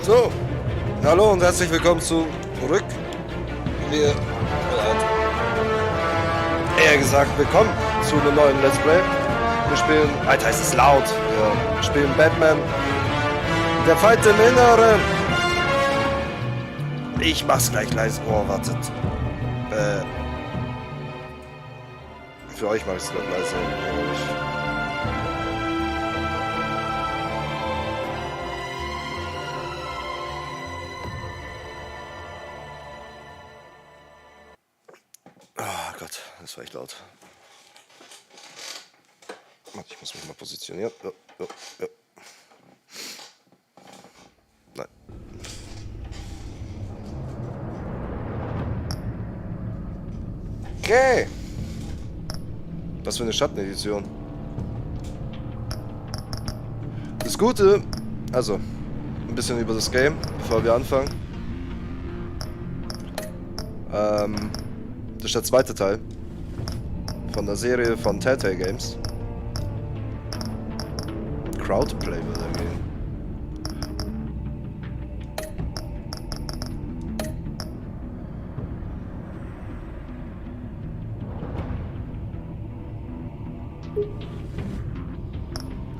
So, hallo und herzlich willkommen zurück. Eher gesagt, willkommen zu einem neuen Let's Play. Wir spielen, Alter, heißt es laut. Ja, wir spielen Batman. Der Feind im Inneren. Ich mach's gleich leise. Oh, wartet. Für euch mach ich's gleich leise. Oh Gott, das war echt laut. Warte, ich muss mich mal positionieren. Ja. Nein. Okay. Was für eine Schattenedition. Das Gute, also, ein bisschen über das Game, bevor wir anfangen. Das ist der zweite Teil von der Serie von Telltale Games. Crowdplay würde er gehen.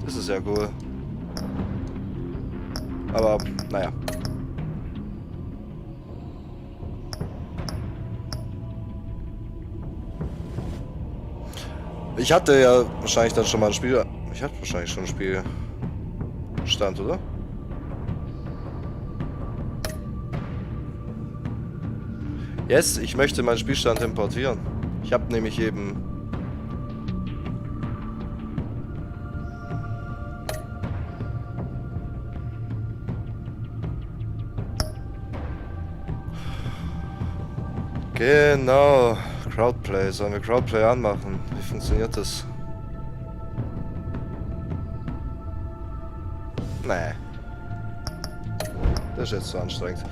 Das ist ja cool. Aber, naja. Ich hatte ja wahrscheinlich dann schon mal ein Spiel. Ich hatte wahrscheinlich schon ein Spielstand, oder? Yes, ich möchte meinen Spielstand importieren. Ich habe nämlich eben. Genau. Crowdplay. Sollen wir Crowdplay anmachen? Wie funktioniert das? Nee. Das ist jetzt zu anstrengend.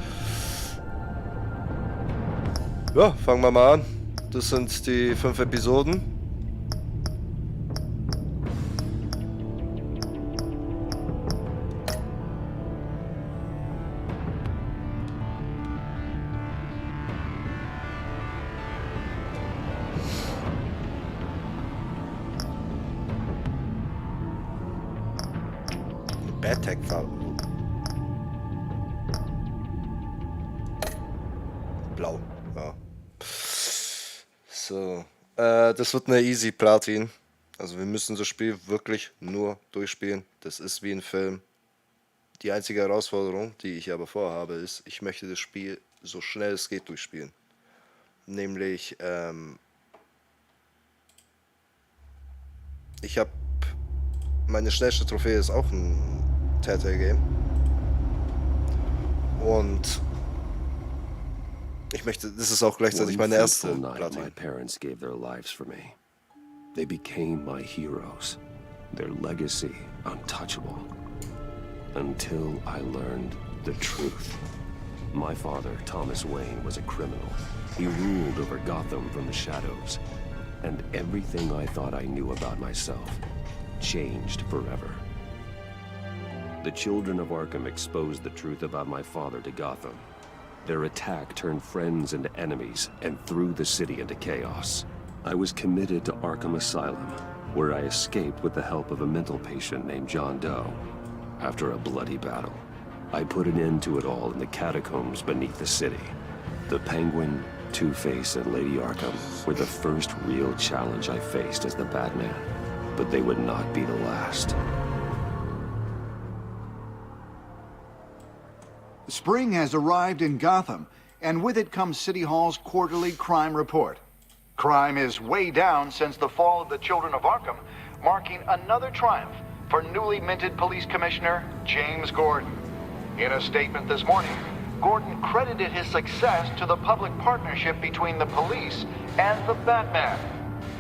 Ja, fangen wir mal an. Das sind die 5 Episoden. Bad-Tech-Farbe. Blau, ja. So, das wird eine easy Platin. Also wir müssen das Spiel wirklich nur durchspielen. Das ist wie ein Film. Die einzige Herausforderung, die ich aber vorhabe, ist, ich möchte das Spiel so schnell es geht durchspielen. Nämlich, ich habe meine schnellste Trophäe ist auch ein Telltale Game. Und ich möchte, das ist auch gleichzeitig meine erste Platin. My parents gave their lives for me. They became my heroes. Their legacy untouchable. Until I learned the truth. My father, Thomas Wayne, was a criminal. He ruled over Gotham from the shadows. And everything I thought I knew about myself changed forever. The children of Arkham exposed the truth about my father to Gotham. Their attack turned friends into enemies and threw the city into chaos. I was committed to Arkham Asylum, where I escaped with the help of a mental patient named John Doe. After a bloody battle, I put an end to it all in the catacombs beneath the city. The Penguin, Two-Face, and Lady Arkham were the first real challenge I faced as the Batman, but they would not be the last. Spring has arrived in Gotham, and with it comes City Hall's quarterly crime report. Crime is way down since the fall of the Children of Arkham, marking another triumph for newly minted Police Commissioner James Gordon. In a statement this morning, Gordon credited his success to the public partnership between the police and the Batman.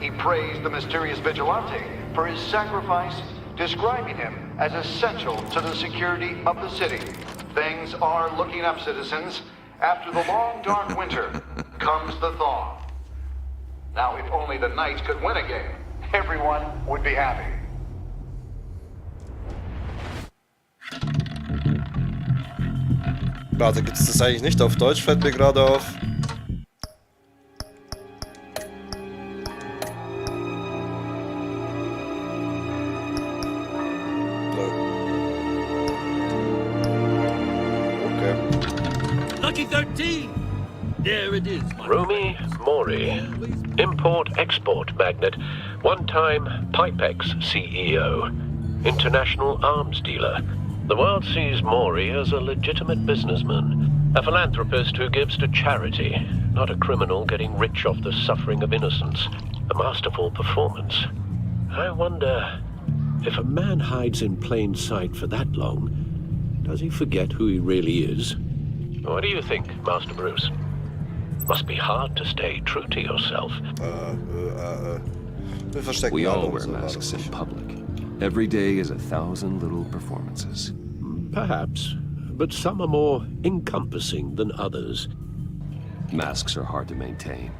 He praised the mysterious vigilante for his sacrifice, describing him as essential to the security of the city. Things are looking up, citizens. After the long, dark winter comes the thaw. Now, if only the Knights could win a game, everyone would be happy. Warte, gibt es das eigentlich nicht auf Deutsch? Fällt mir gerade auf. Lucky 13! There it is. Rumi Mori, import-export magnate, one-time Pipex CEO, international arms dealer. The world sees Mori as a legitimate businessman, a philanthropist who gives to charity, not a criminal getting rich off the suffering of innocence. A masterful performance. I wonder, if a man hides in plain sight for that long, does he forget who he really is? What do you think, Master Bruce? Must be hard to stay true to yourself. Wir verstecken We all alle wear unsere masks in Ware. public. Every day is 1,000 little performances. Perhaps, but some are more encompassing than others. Masks are hard to maintain.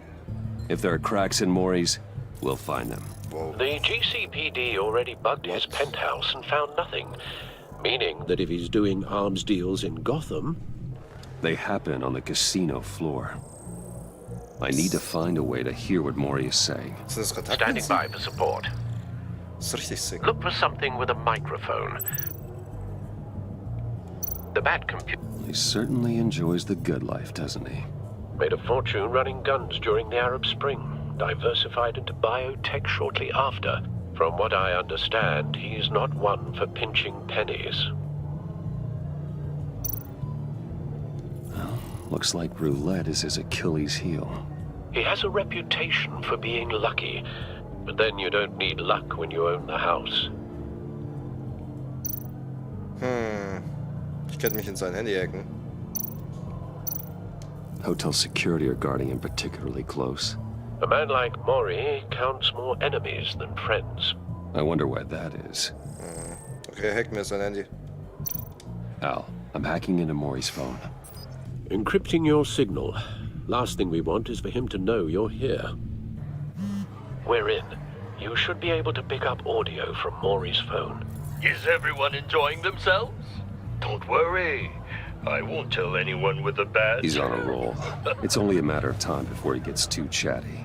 If there are cracks in Mori's, we'll find them. The GCPD already bugged his penthouse and found nothing, meaning that if he's doing arms deals in Gotham, They happen on the casino floor. I need to find a way to hear what Mori is saying. Sind das standing Kontaktlinsen? by for support. Das ist richtig sick. Look for something with a microphone. The Bat computer He certainly enjoys the good life, doesn't he? made a fortune running guns during the Arab Spring, diversified into biotech shortly after. From what I understand, he's not one for pinching pennies. Looks like roulette is his Achilles heel. He has a reputation for being lucky, but then you don't need luck when you own the house. Ich könnte mich in sein Handy hacken. Hotel security are guarding him particularly close. A man like Mori counts more enemies than friends. I wonder why that is. Okay, hack mir sein Handy. Al, I'm hacking into Mori's phone. Encrypting your signal. Last thing we want is for him to know you're here. We're in. You should be able to pick up audio from Maury's phone. Is everyone enjoying themselves? Don't worry. I won't tell anyone with a badge. He's on a roll. It's only a matter of time before he gets too chatty.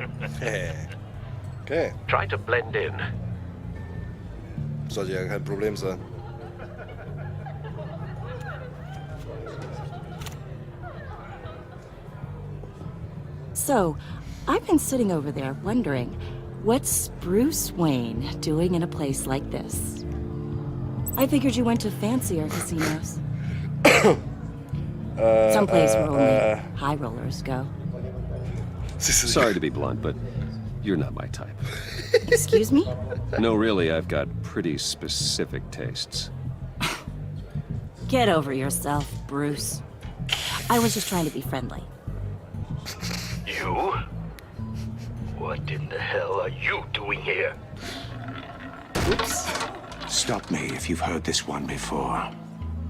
Okay, Try to blend in. sollte ja kein Problem sein. So, I've been sitting over there wondering, what's Bruce Wayne doing in a place like this? I figured you went to fancier casinos. Someplace where only high rollers go. Sorry to be blunt, but you're not my type. Excuse me? No, really, I've got pretty specific tastes. Get over yourself, Bruce. I was just trying to be friendly. You? What in the hell are you doing here? Stop me if you've heard this one before.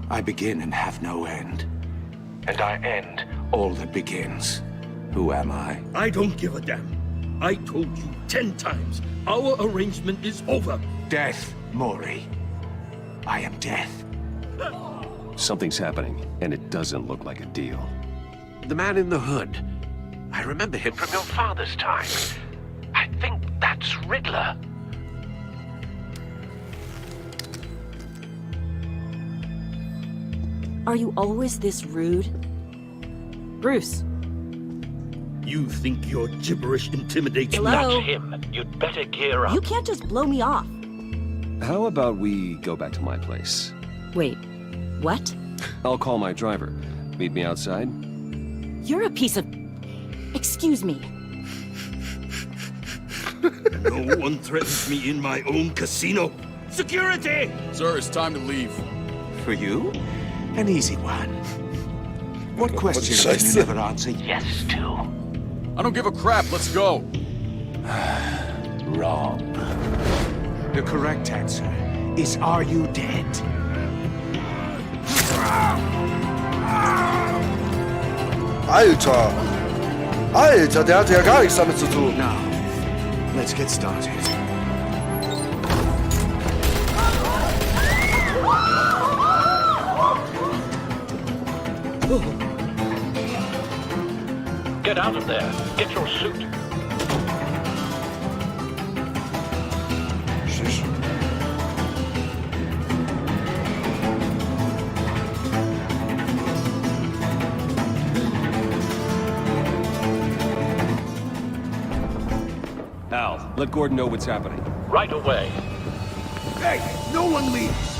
I begin and have no end. And I end. All that begins. Who am I? I don't give a damn. I told you 10 times. Our arrangement is over. Death, Mori. I am death. Something's happening, and it doesn't look like a deal. The man in the hood. I remember him from your father's time. I think that's Riddler. Are you always this rude? Bruce, You think your gibberish intimidates Hello? me? That's him. You'd better gear up. you can't just blow me off. How about we go back to my place? Wait, what? I'll call my driver. Meet me outside? You're a piece of... Excuse me. No one threatens me in my own casino. Security! Sir, it's time to leave. For you? An easy one. What question can you Scheiße. never answer? Yes, too. I don't give a crap. Let's go. Wrong. The correct answer is, are you dead? Alter! Alter, der hatte ja gar nichts damit zu tun. Now, let's get started. get out of there. Get your suit. Sheesh. Al, let Gordon know what's happening. Right away. Hey, no one leaves.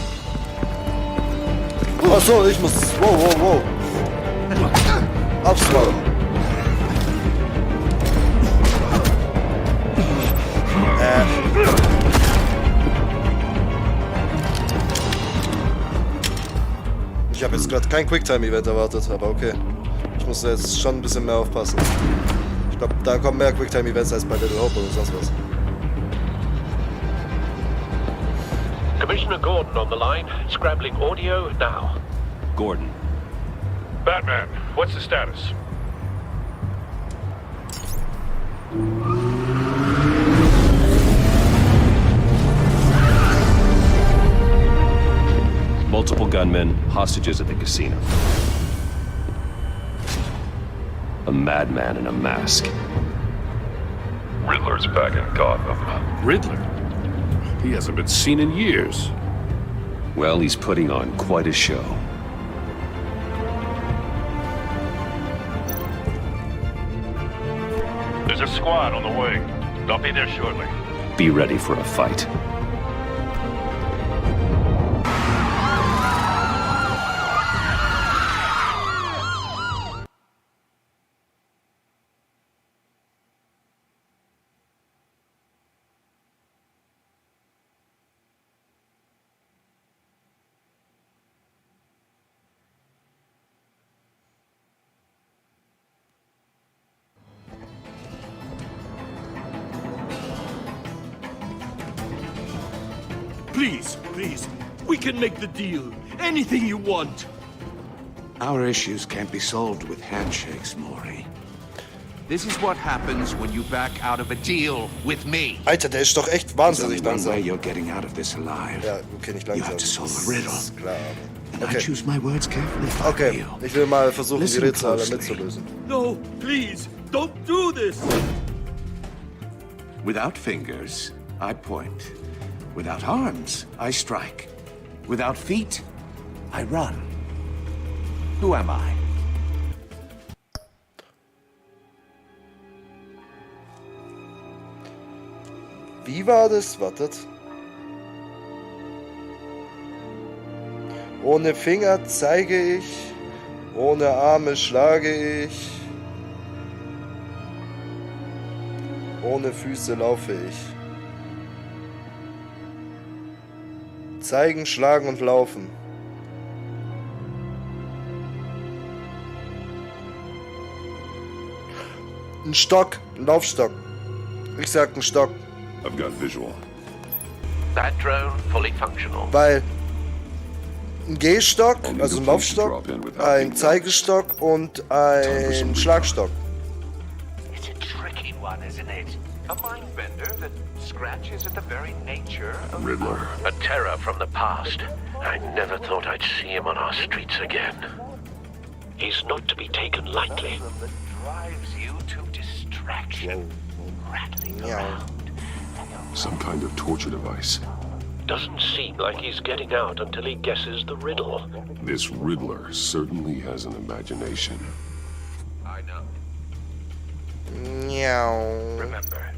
Ach so, ich muss... Wow. Abschlagen. Ich habe jetzt gerade kein Quicktime-Event erwartet, aber okay. Ich muss jetzt schon ein bisschen mehr aufpassen. Ich glaube, da kommen mehr Quicktime-Events als bei Little Hope oder sonst was. Commissioner Gordon on the line. Scrambling audio now. Gordon. Batman, what's the status? Multiple gunmen, hostages at the casino. A madman in a mask. Riddler's back in Gotham. Riddler? He hasn't been seen in years. Well, he's putting on quite a show. There's a squad on the way. They'll be there shortly. Be ready for a fight. Please, we can make the deal. Anything you want. Our issues can't be solved with handshakes, Maury. This is what happens when you back out of a deal with me. Alter, der ist doch echt There's only wahnsinnig one way langsam. you're getting out of this alive. Ja, okay, nicht You langsam. have to solve Das a riddle. ist klar. And I Okay. choose my words carefully for Okay, you. ich will mal versuchen, die Listen Rätsel alle closely. mitzulösen. No, please, don't do this. Without fingers, I point. Without arms, I strike. Without feet, I run. Who am I? Wie war das? Wartet. Ohne Finger zeige ich, ohne Arme schlage ich, ohne Füße laufe ich. Zeigen, schlagen und laufen. Ein Stock, ein Laufstock. Ich sag ein Stock, I've got visual. That drone fully functional. weil ein Gehstock, also ein Laufstock, ein Zeigestock und ein Schlagstock. It's a tricky one, isn't it? A mind bender that scratches at the very nature of Riddler. A terror from the past. I never thought I'd see him on our streets again. He's not to be taken lightly. that drives you to distraction. Rattling around. Some kind of torture device. Doesn't seem like he's getting out until he guesses the riddle. This Riddler certainly has an imagination. I know. Meow. Remember,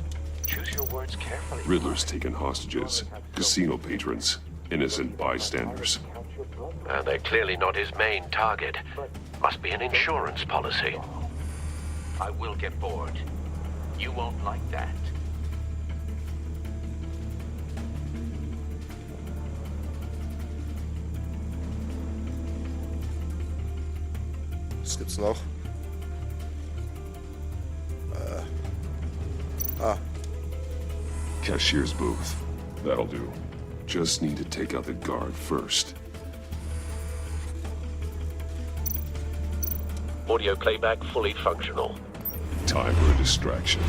choose your words carefully. Riddler's taken hostages, casino patrons, innocent bystanders. They're clearly not his main target. Must be an insurance policy. I will get bored. You won't like that. Was gibt's noch? Cashier's booth. That'll do. Just need to take out the guard first. Audio playback fully functional. Time for a distraction.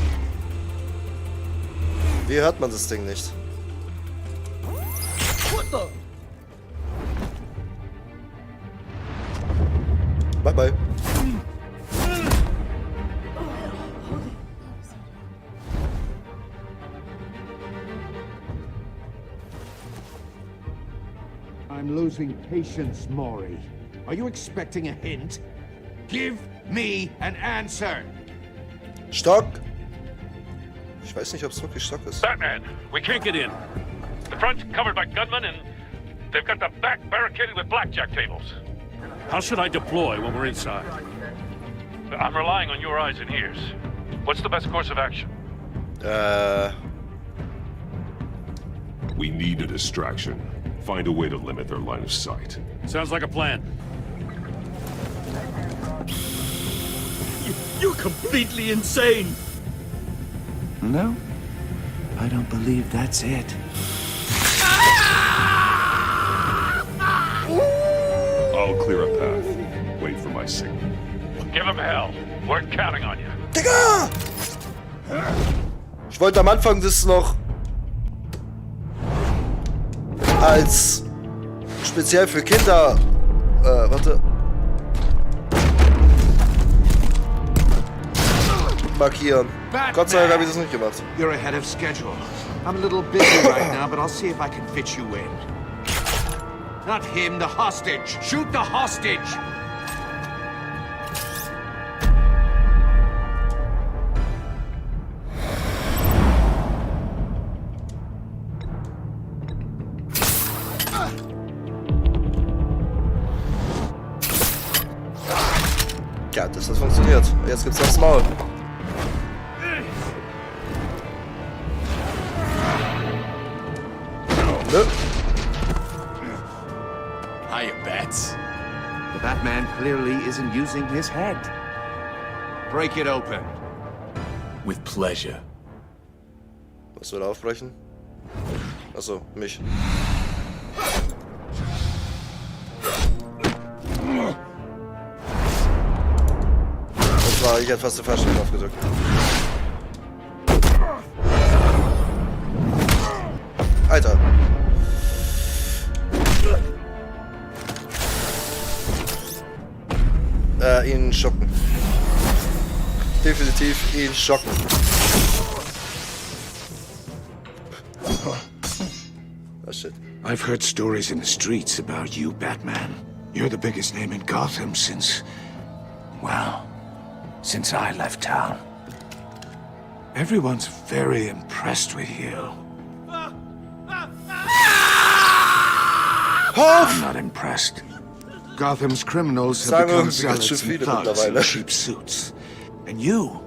Wie hört man das Ding nicht? What the? Bye bye. I'm losing patience, Maury. Are you expecting a hint? Give me an answer. Stock? Ich weiß nicht, ob es wirklich Stock ist. Batman, we can't get in. The front's covered by gunmen and they've got the back barricaded with blackjack tables. How should I deploy when we're inside? I'm relying on your eyes and ears. What's the best course of action? We need a distraction. Find a way to limit their line of sight. Sounds like a plan. You're completely insane! No, I don't believe that's it. I'll clear a path. Wait for my signal. Give him hell. We're counting on you. Digga! Ich wollte am Anfang das noch als speziell für Kinder, warte, markieren. Gott sei Dank habe ich das nicht gemacht. You're ahead of schedule. I'm a little busy right now, but I'll see if I can fit you in. Not him, the hostage. Shoot the hostage! Ja, das hat funktioniert. Jetzt gibt's aufs Maul. Nö. Hiya, Bats. The Batman clearly isn't using his head. Break it open. With pleasure. Was soll aufbrechen? Achso, mich. Ich hätte fast den falschen Knopf gedrückt. Alter. Ihn schocken. Definitiv ihn schocken. Oh shit. I've heard stories in the streets about you, Batman. You're the biggest name in Gotham since... well... since I left town. Everyone's very impressed with you. I'm not impressed. Gotham's criminals have become zealots and thugs in cheap suits. And you,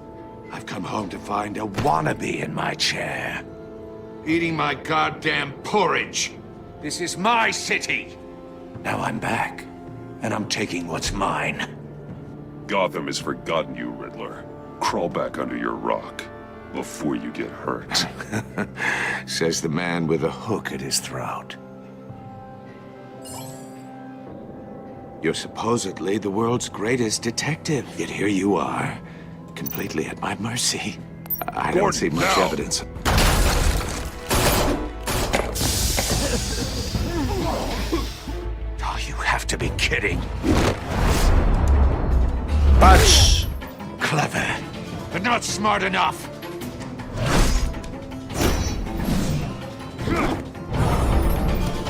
I've come home to find a wannabe in my chair. Eating my goddamn porridge. This is my city. Now I'm back, and I'm taking what's mine. Gotham has forgotten you, Riddler. Crawl back under your rock before you get hurt. Says the man with a hook at his throat. You're supposedly the world's greatest detective, yet here you are, completely at my mercy. I don't see much evidence. Oh, you have to be kidding. Punch! Clever, but not smart enough.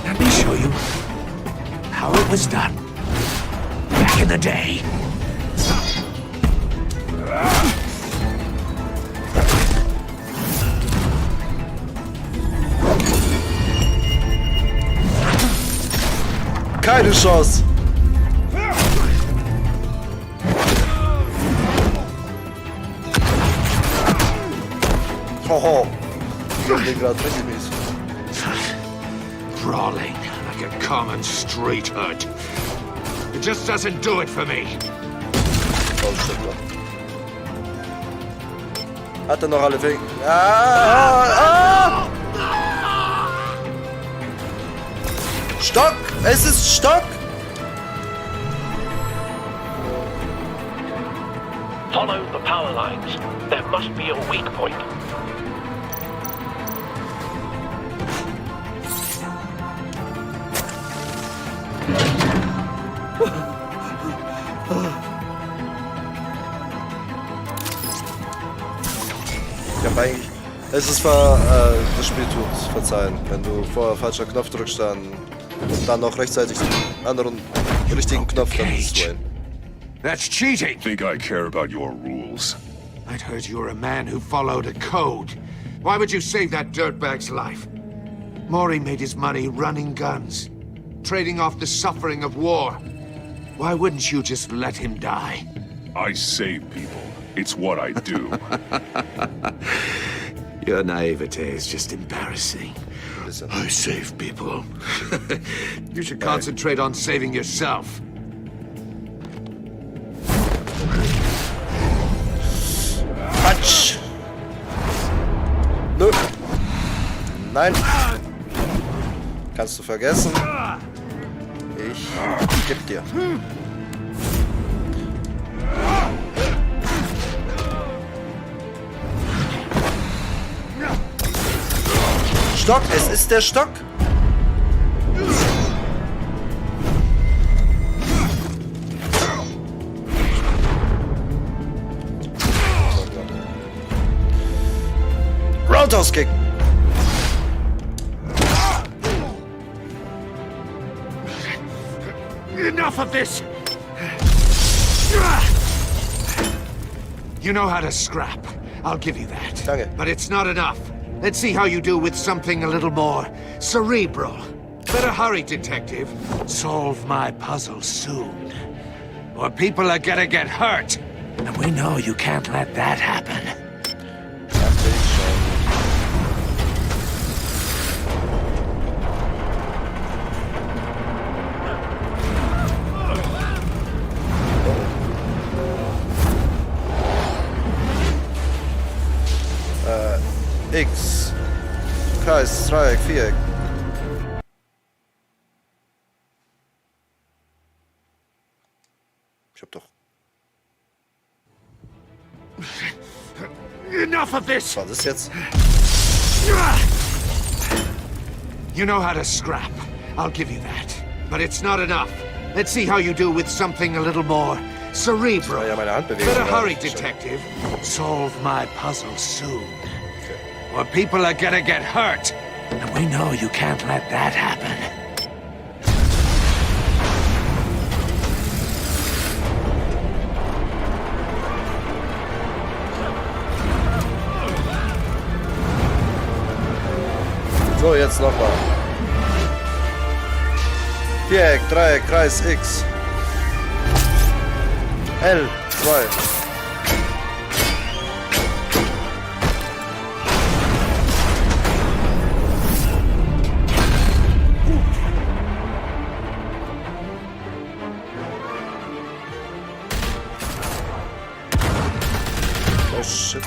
Let me show you how it was done back in the day. Keine Chance! Hoho! Crawling like a common street hood. It just doesn't do it for me. Oh, stimmt doch. Hat er noch alle Finger? Ah! Stock! Es ist Stock! Follow the power lines. There must be a weak point. Ich hab eigentlich... Es ist das Spiel tut verzeihen. Wenn du vorher falscher Knopf drückst, dann Und dann noch rechtzeitig den anderen richtigen Knopf dann zu. That's cheating! Think I care about your rules? I'd heard you were a man who followed a code. Why would you save that dirtbag's life? Maury made his money running guns, trading off the suffering of war. Why wouldn't you just let him die? I save people. It's what I do. Your naivete is just embarrassing. I save people. You should concentrate on saving yourself. Quatsch! Nö. Nein. Kannst du vergessen. Ich geb dir. Stock, es ist der Stock. Roundhouse Kick. Enough of this! You know how to scrap. I'll give you that. Danke. But it's not enough. Let's see how you do with something a little more cerebral. Better hurry, detective. Solve my puzzle soon. Or people are gonna get hurt. And we know you can't let that happen. X, Kreis, Dreieck, Viereck. Ich hab doch. Enough of this! Was war das jetzt? You know how to scrap. I'll give you that. But it's not enough. Let's see how you do with something a little more cerebral. Ja, meine Handbewegung. Better hurry, detective. Solve my puzzle soon. Or people are gonna get hurt. And we know you can't let that happen. So, jetzt nochmal. Viereck, Dreieck, Kreis, X. L, 2. Oh shit.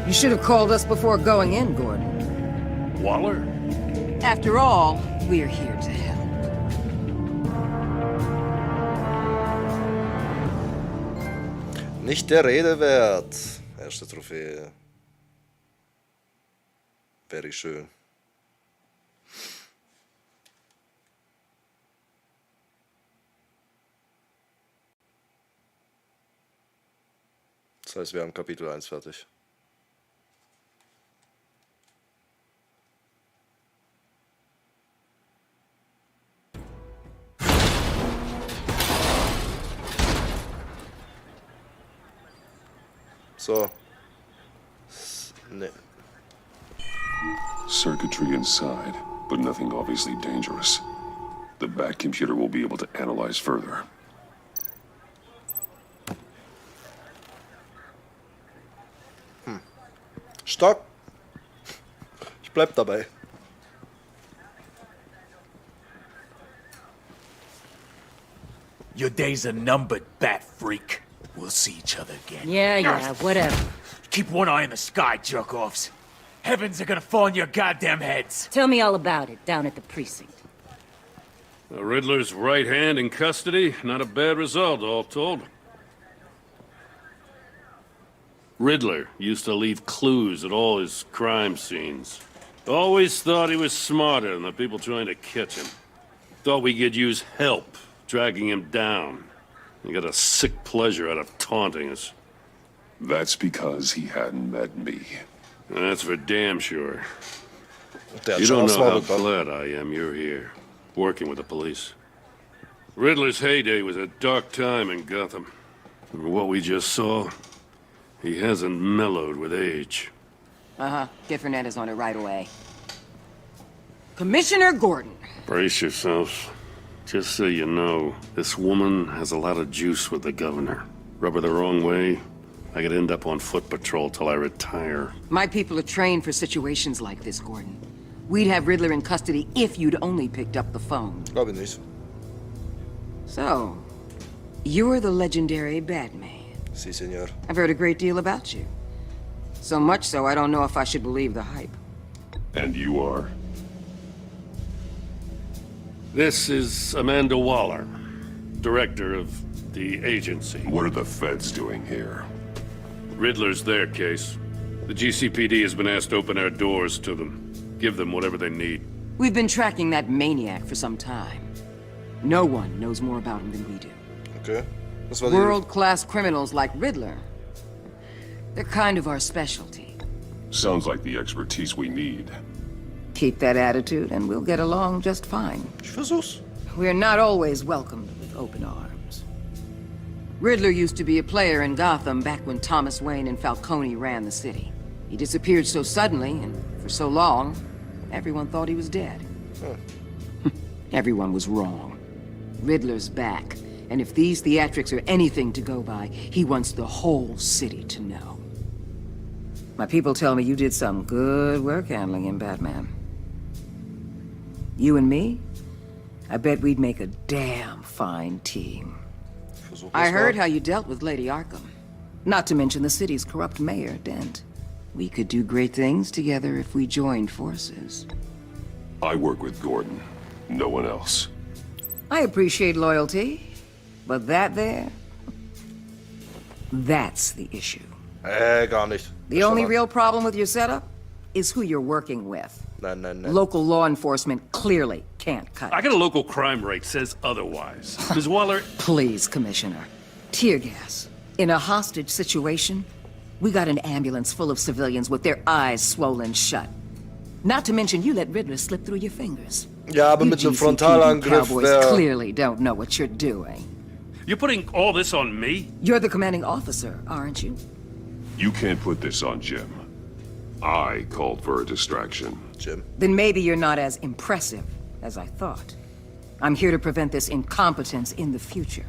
You should have called us before going in, Gordon. Waller? After all, we're here to help. Nicht der Rede wert. Erste Trophäe. Very schön. Das heißt, wir haben Kapitel 1 fertig. So. Ne. Circuitry inside, but nothing obviously dangerous. The back computer will be able to analyze further. Stock. Ich bleib dabei. Your days are numbered, bat freak. We'll see each other again. Yeah, whatever. Keep one eye in the sky, jerk-offs. Heavens are gonna fall on your goddamn heads. Tell me all about it down at the precinct. The Riddler's right hand in custody. Not a bad result, all told. Riddler used to leave clues at all his crime scenes. Always thought he was smarter than the people trying to catch him. Thought we could use help dragging him down. He got a sick pleasure out of taunting us. That's because he hadn't met me. That's for damn sure. Der hat You schon don't aufs know Maul how bekommen. glad I am you're here, working with the police. Riddler's heyday was a dark time in Gotham. For what we just saw, he hasn't mellowed with age. Uh-huh. Get Fernandez on it right away. Commissioner Gordon. Brace yourselves. Just so you know, this woman has a lot of juice with the governor. Rub her the wrong way, I could end up on foot patrol till I retire. My people are trained for situations like this, Gordon. We'd have Riddler in custody if you'd only picked up the phone. Glaube ich nicht. So, you're the legendary Batman. Si, senor. I've heard a great deal about you. So much so, I don't know if I should believe the hype. And you are? This is Amanda Waller, director of the agency. What are the feds doing here? Riddler's their case. The GCPD has been asked to open our doors to them. Give them whatever they need. We've been tracking that maniac for some time. No one knows more about him than we do. Okay. Das war die... World-class criminals like Riddler. They're kind of our specialty. Sounds like the expertise we need. Keep that attitude and we'll get along just fine. Ich versuch's. We're not always welcomed with open arms. Riddler used to be a player in Gotham back when Thomas Wayne and Falcone ran the city. He disappeared so suddenly and for so long, everyone thought he was dead. Everyone was wrong. Riddler's back, and if these theatrics are anything to go by, he wants the whole city to know. My people tell me you did some good work handling him, Batman. You and me? I bet we'd make a damn fine team. I heard how you dealt with Lady Arkham. Not to mention the city's corrupt mayor, Dent. We could do great things together if we joined forces. I work with Gordon. No one else. I appreciate loyalty, but that there... that's the issue. Gar nicht. The only real problem with your setup is who you're working with. Nein, nein, nein. Local law enforcement clearly can't cut it. I got a local crime rate says otherwise. Ms. Waller... Please, Commissioner. Tear gas. In a hostage situation, we got an ambulance full of civilians with their eyes swollen shut. Not to mention you let Riddler slip through your fingers. Ja, aber You mit einem GCPD Frontalangriff cowboys wäre... clearly don't know what you're doing. You're putting all this on me? You're the commanding officer, aren't you? You can't put this on Jim. I called for a distraction. Jim. Then maybe you're not as impressive as I thought. I'm here to prevent this incompetence in the future.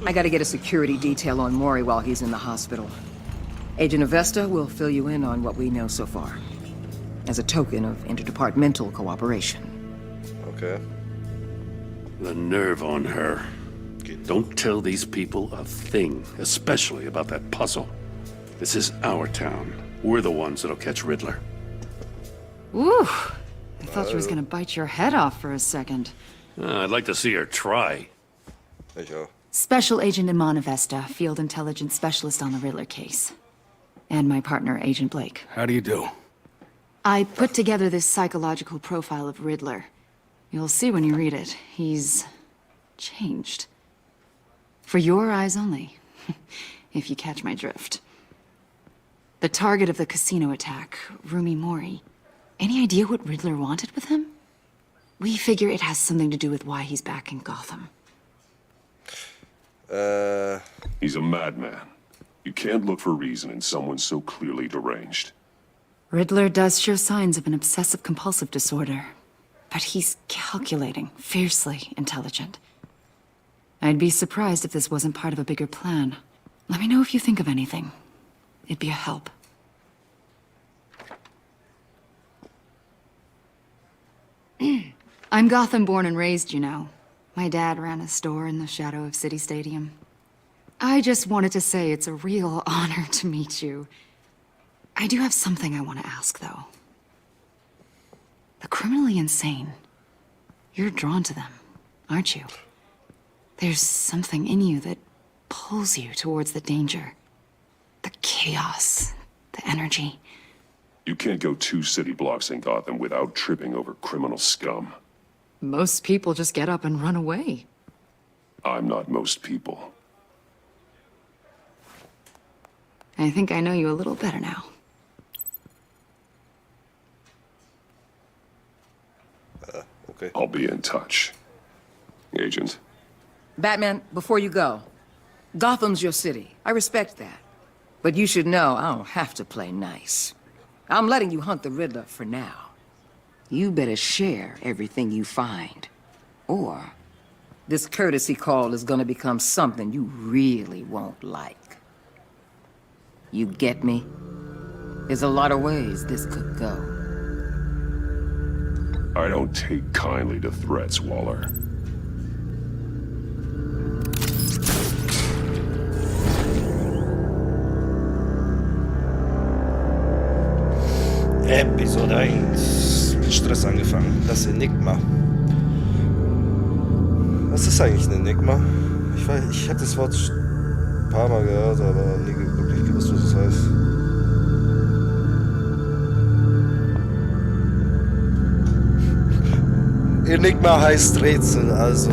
I gotta get a security detail on Maury while he's in the hospital. Agent Avesta will fill you in on what we know so far, as a token of interdepartmental cooperation. Okay. The nerve on her. Don't tell these people a thing, especially about that puzzle. This is our town. We're the ones that'll catch Riddler. Ooh, I thought she was gonna bite your head off for a second. I'd like to see her try. Ich auch. Special Agent Iman Avesta, Field Intelligence Specialist on the Riddler case. And my partner, Agent Blake. How do you do? I put together this psychological profile of Riddler. You'll see when you read it. He's... changed. For your eyes only, if you catch my drift. The target of the casino attack, Rumi Mori. Any idea what Riddler wanted with him? We figure it has something to do with why he's back in Gotham. He's a madman. You can't look for reason in someone so clearly deranged. Riddler does show signs of an obsessive-compulsive disorder. But he's calculating, fiercely intelligent. I'd be surprised if this wasn't part of a bigger plan. Let me know if you think of anything. It'd be a help. I'm Gotham born and raised, you know. My dad ran a store in the shadow of City Stadium. I just wanted to say it's a real honor to meet you. I do have something I want to ask, though. The criminally insane. You're drawn to them, aren't you? There's something in you that pulls you towards the danger. The chaos, the energy. You can't go 2 city blocks in Gotham without tripping over criminal scum. Most people just get up and run away. I'm not most people. I think I know you a little better now. Okay. I'll be in touch. Agent. Batman, before you go, Gotham's your city. I respect that. But you should know I don't have to play nice. I'm letting you hunt the Riddler for now. You better share everything you find. Or this courtesy call is gonna become something you really won't like. You get me? There's a lot of ways this could go. I don't take kindly to threats, Waller. Episode 1. Mit Stress angefangen. Das Enigma. Was ist eigentlich ein Enigma? Ich habe das Wort ein paar Mal gehört, aber nie wirklich gewusst, was es heißt. Enigma heißt Rätsel, also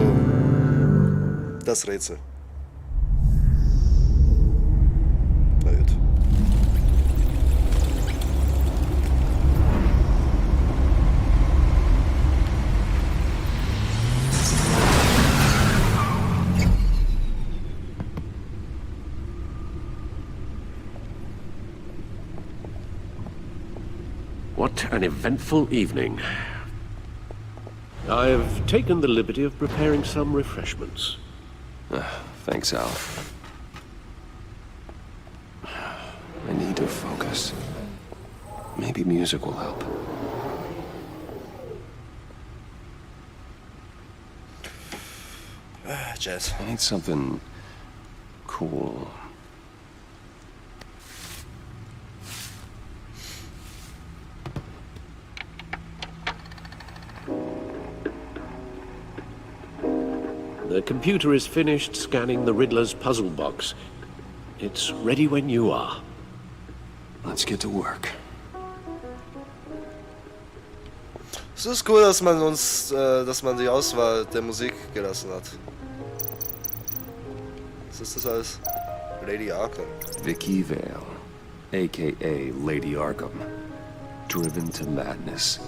das Rätsel. Na gut. What an eventful evening. I've taken the liberty of preparing some refreshments. Thanks, Al. I need to focus. Maybe music will help. Jazz. I need something cool. The computer is finished scanning the Riddler's puzzle box. It's ready when you are. Let's get to work. Es ist cool, dass man die Auswahl der Musik gelassen hat. Was ist das alles? Lady Arkham. Vicky Vale, a.k.a. Lady Arkham. Driven to madness.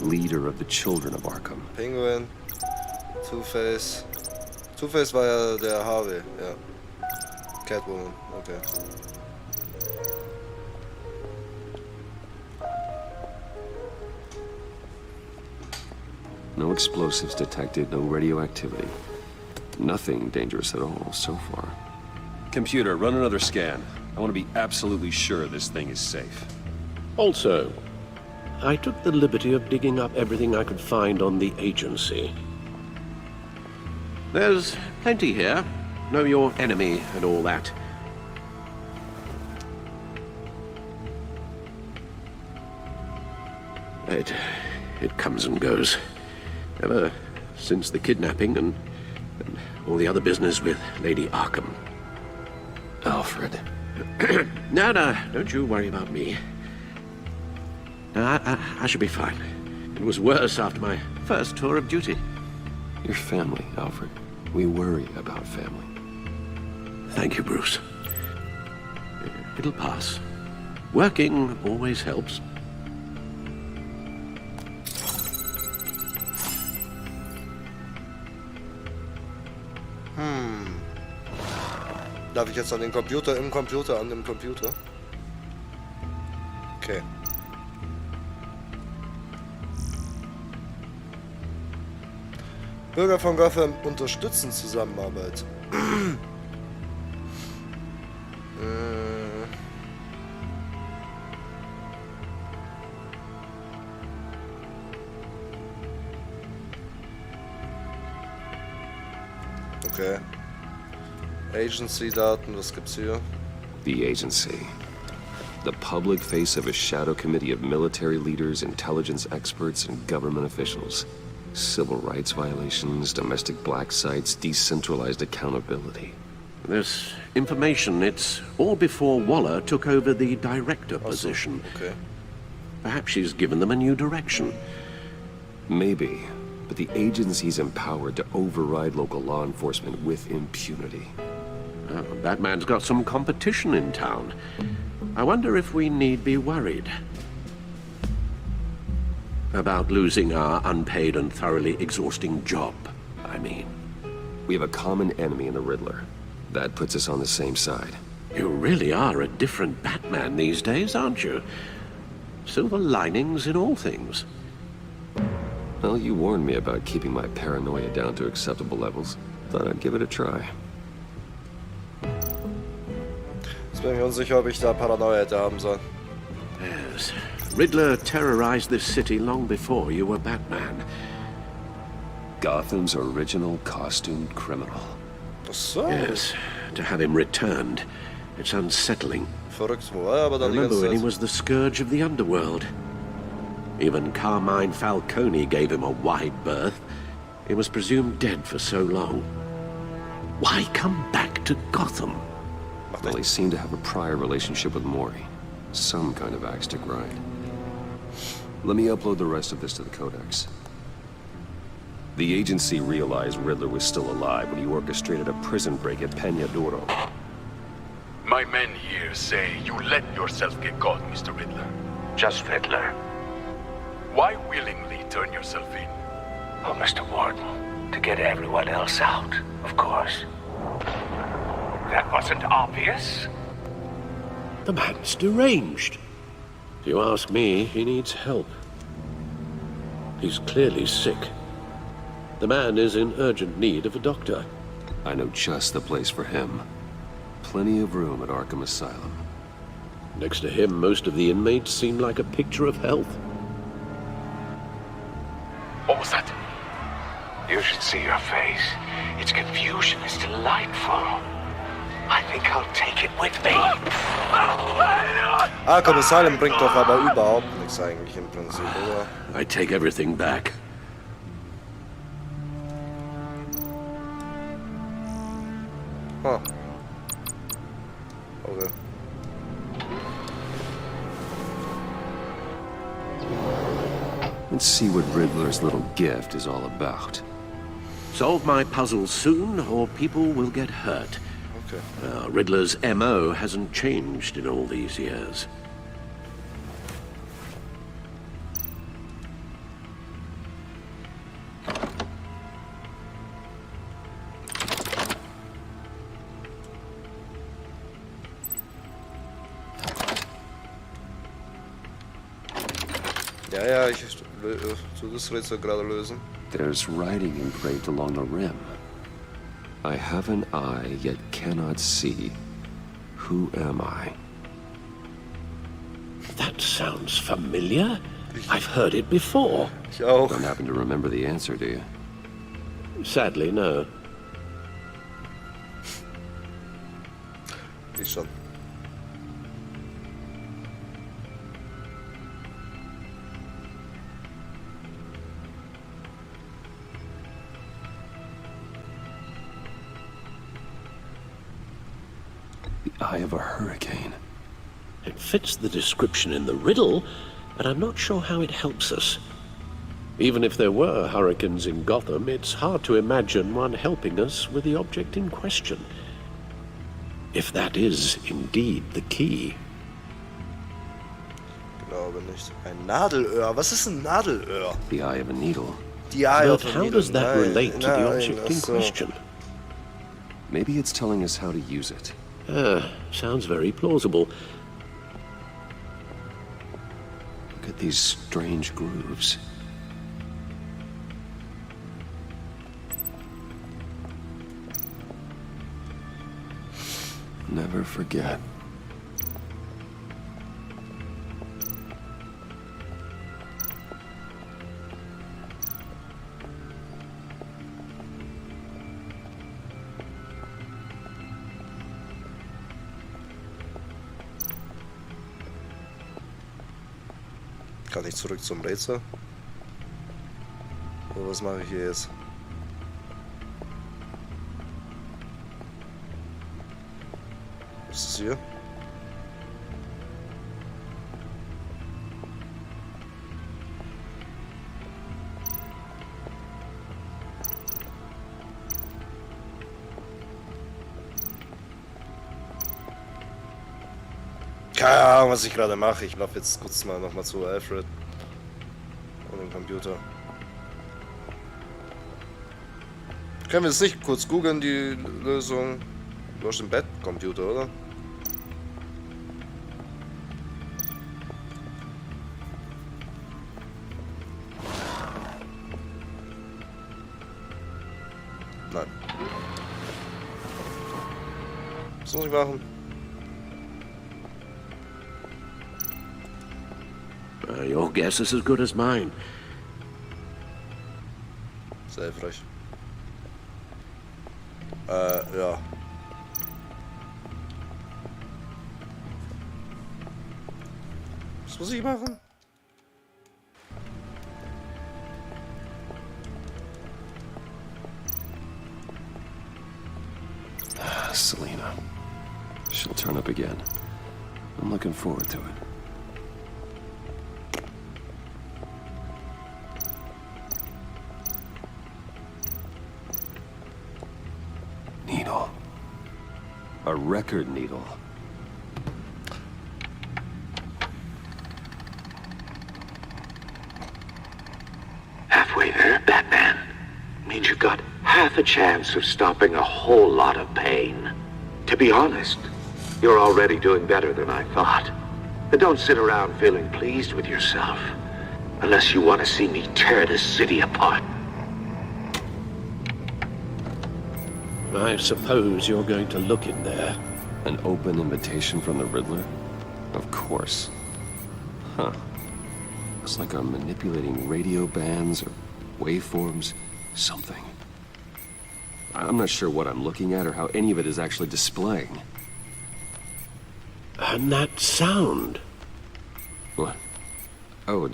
Leader of the children of Arkham. Penguin. Two-Face. Two-Face war ja der Harvey, ja. Catwoman, okay. No explosives detected, no radioactivity. Nothing dangerous at all so far. Computer, run another scan. I want to be absolutely sure this thing is safe. Also, I took the liberty of digging up everything I could find on the agency. There's plenty here. Know your enemy and all that. It comes and goes. Ever since the kidnapping and all the other business with Lady Arkham. Alfred. No, don't you worry about me. I should be fine. It was worse after my first tour of duty. Your family, Alfred. We worry about family. Thank you, Bruce. It'll pass. Working always helps. Darf ich jetzt an den Computer, im Computer, an dem Computer? Okay. Bürger von Gotham unterstützen Zusammenarbeit. Okay. Agency-Daten, was gibt's hier? The agency. The public face of a shadow committee of military leaders, intelligence experts, and government officials. Civil rights violations, domestic black sites, decentralized accountability. This information, it's all before Waller took over the director position. Okay. Perhaps she's given them a new direction. Maybe. but the agency's empowered to override local law enforcement with impunity. Batman's got some competition in town. I wonder if we need be worried about losing our unpaid and thoroughly exhausting job, I mean. We have a common enemy in the Riddler. That puts us on the same side. You really are a different Batman these days, aren't you? Silver linings in all things. Well, you warned me about keeping my paranoia down to acceptable levels. Thought I'd give it a try. Jetzt bin ich mir unsicher, ob ich da Paranoia hätte haben sollen. Yes. Riddler terrorized this city long before you were Batman. Gotham's original costumed criminal. So. Yes. To have him returned. It's unsettling. Verrückt, aber dann die ganze Remember when he Zeit. was the scourge of the underworld? Even Carmine Falcone gave him a wide berth. He was presumed dead for so long. Why come back to Gotham? Well, he seemed to have a prior relationship with Mori. Some kind of axe to grind. Let me upload the rest of this to the Codex. The agency realized Riddler was still alive when he orchestrated a prison break at Peña Duro. My men here say you let yourself get caught, Mr. Riddler. Just Riddler. Why willingly turn yourself in? Oh, Mr. Warden, to get everyone else out, of course. That wasn't obvious. The man's deranged. If you ask me, he needs help. He's clearly sick. The man is in urgent need of a doctor. I know just the place for him. Plenty of room at Arkham Asylum. Next to him, most of the inmates seem like a picture of health. What was that? You should see your face. Its confusion is delightful. I think I'll take it with me. Arkham Asylum bringt doch aber überhaupt nichts eigentlich im Prinzip, oder? I take everything back. Huh. Okay. Let's see what Riddler's little gift is all about. Solve my puzzle soon, or people will get hurt. Okay. Riddler's MO hasn't changed in all these years. Ja, ich tu das Rätsel gerade lösen. There's writing engraved along the rim. I have an eye, yet cannot see. Who am I? That sounds familiar. I've heard it before. Ich auch. Don't happen to remember the answer, do you? Sadly, no. Ich schon. Eye of a hurricane. It fits the description in the riddle, but I'm not sure how it helps us. Even if there were hurricanes in Gotham, it's hard to imagine one helping us with the object in question. If that is indeed the key. Glaube nicht. Ein Nadelöhr. Was ist ein Nadelöhr? The eye of a needle. Die Eye of a How Needle. does that relate to the object in question? Maybe it's telling us how to use it. Sounds very plausible. Look at these strange grooves. Never forget. Kann ich zurück zum Rätsel? Oder was mache ich hier jetzt? Was ist hier? Keine Ahnung, was ich gerade mache. Ich laufe jetzt kurz mal nochmal zu Alfred und dem Computer. Können wir es nicht kurz googeln, die Lösung? Du hast im Bett Computer, oder? Nein. Was muss ich machen? Your guess is as good as mine. Sehr hilfreich. Ja. Was muss ich machen? Selena. She'll turn up again. I'm looking forward to it. Needle. A record needle. Halfway there, Batman. Means you've got half a chance of stopping a whole lot of pain. To be honest, you're already doing better than I thought. But don't sit around feeling pleased with yourself. Unless you want to see me tear this city apart. I suppose you're going to look in there. An open invitation from the Riddler? Of course. Huh. Looks like I'm manipulating radio bands or waveforms. Something. I'm not sure what I'm looking at or how any of it is actually displaying. And that sound. What? Oh,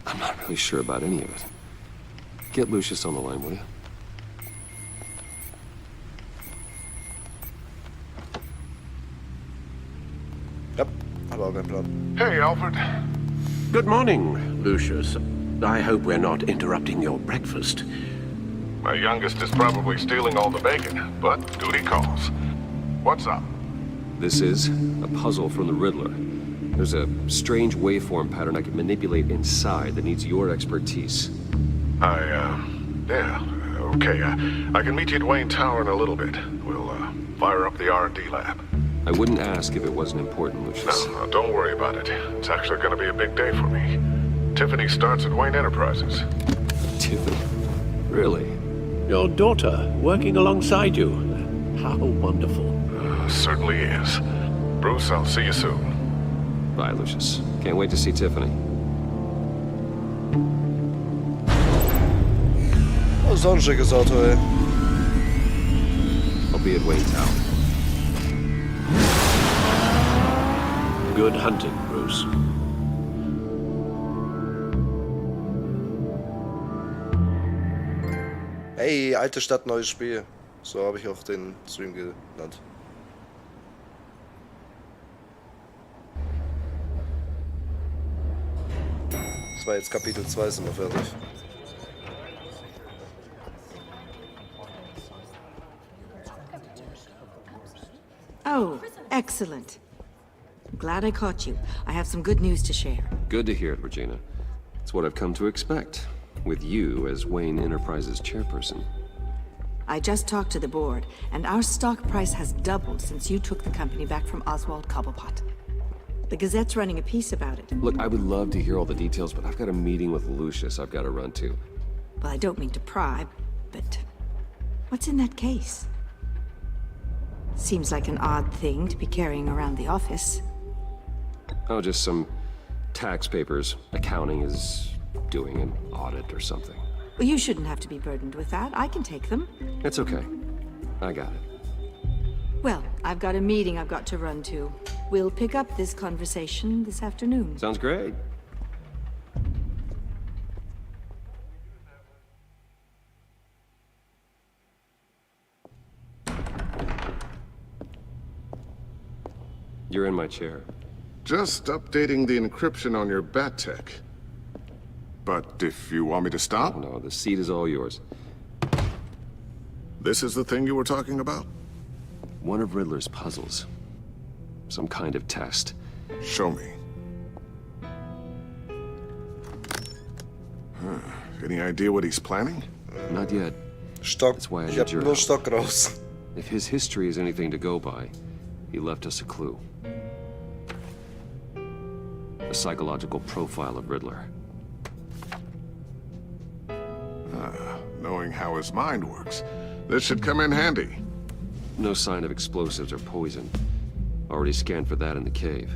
I'm not really sure about any of it. Get Lucius on the line, will you? Yep, habe auch keinen Plan. Hey, Alfred. Good morning, Lucius. I hope we're not interrupting your breakfast. My youngest is probably stealing all the bacon, but duty calls. What's up? This is a puzzle from the Riddler. There's a strange waveform pattern I can manipulate inside that needs your expertise. Yeah, okay. I can meet you at Wayne Tower in a little bit. We'll, fire up the R&D lab. I wouldn't ask if it wasn't important, Lucius. No, don't worry about it. It's actually gonna be a big day for me. Tiffany starts at Wayne Enterprises. Tiffany? Really? Your daughter working alongside you. How wonderful. Certainly is. Bruce, I'll see you soon. Bye, Lucius. Can't wait to see Tiffany. Oh, so ein schickes Auto, ey. I'll be at Wayne Tower. Good hunting, Bruce. Hey, Alte Stadt, neues Spiel. So habe ich auch den Stream genannt. Das war jetzt Kapitel 2, sind wir fertig. Oh, excellent. Glad I caught you. I have some good news to share. Good to hear it, Regina. It's what I've come to expect, with you as Wayne Enterprises chairperson. I just talked to the board, and our stock price has doubled since you took the company back from Oswald Cobblepot. The Gazette's running a piece about it. Look, I would love to hear all the details, but I've got a meeting with Lucius I've got to run to. Well, I don't mean to pry, but what's in that case? Seems like an odd thing to be carrying around the office. Oh, just some tax papers. Accounting is doing an audit or something. Well, you shouldn't have to be burdened with that. I can take them. It's okay. I got it. Well, I've got a meeting I've got to run to. We'll pick up this conversation this afternoon. Sounds great. You're in my chair. Just updating the encryption on your bat tech. But if you want me to stop? No, the seat is all yours. This is the thing you were talking about? One of Riddler's puzzles. Some kind of test. Show me. Any idea what he's planning? Not yet. Stock. That's why I Ich need hab your nur help. Stock raus. If his history is anything to go by, he left us a clue. A psychological profile of Riddler. Knowing how his mind works, this should come in handy. No sign of explosives or poison. Already scanned for that in the cave.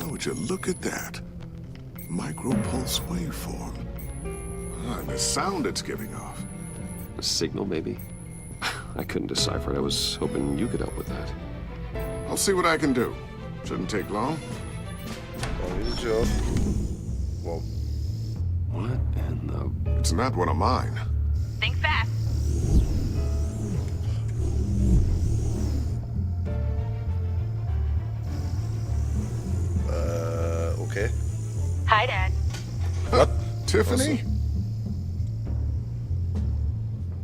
Would you look at that? Micro-pulse waveform. And the sound it's giving off. A signal, maybe? I couldn't decipher it. I was hoping you could help with that. I'll see what I can do. Shouldn't take long. Well, what in the... It's not one of mine. Think fast. Okay. Hi, Dad. What? Tiffany?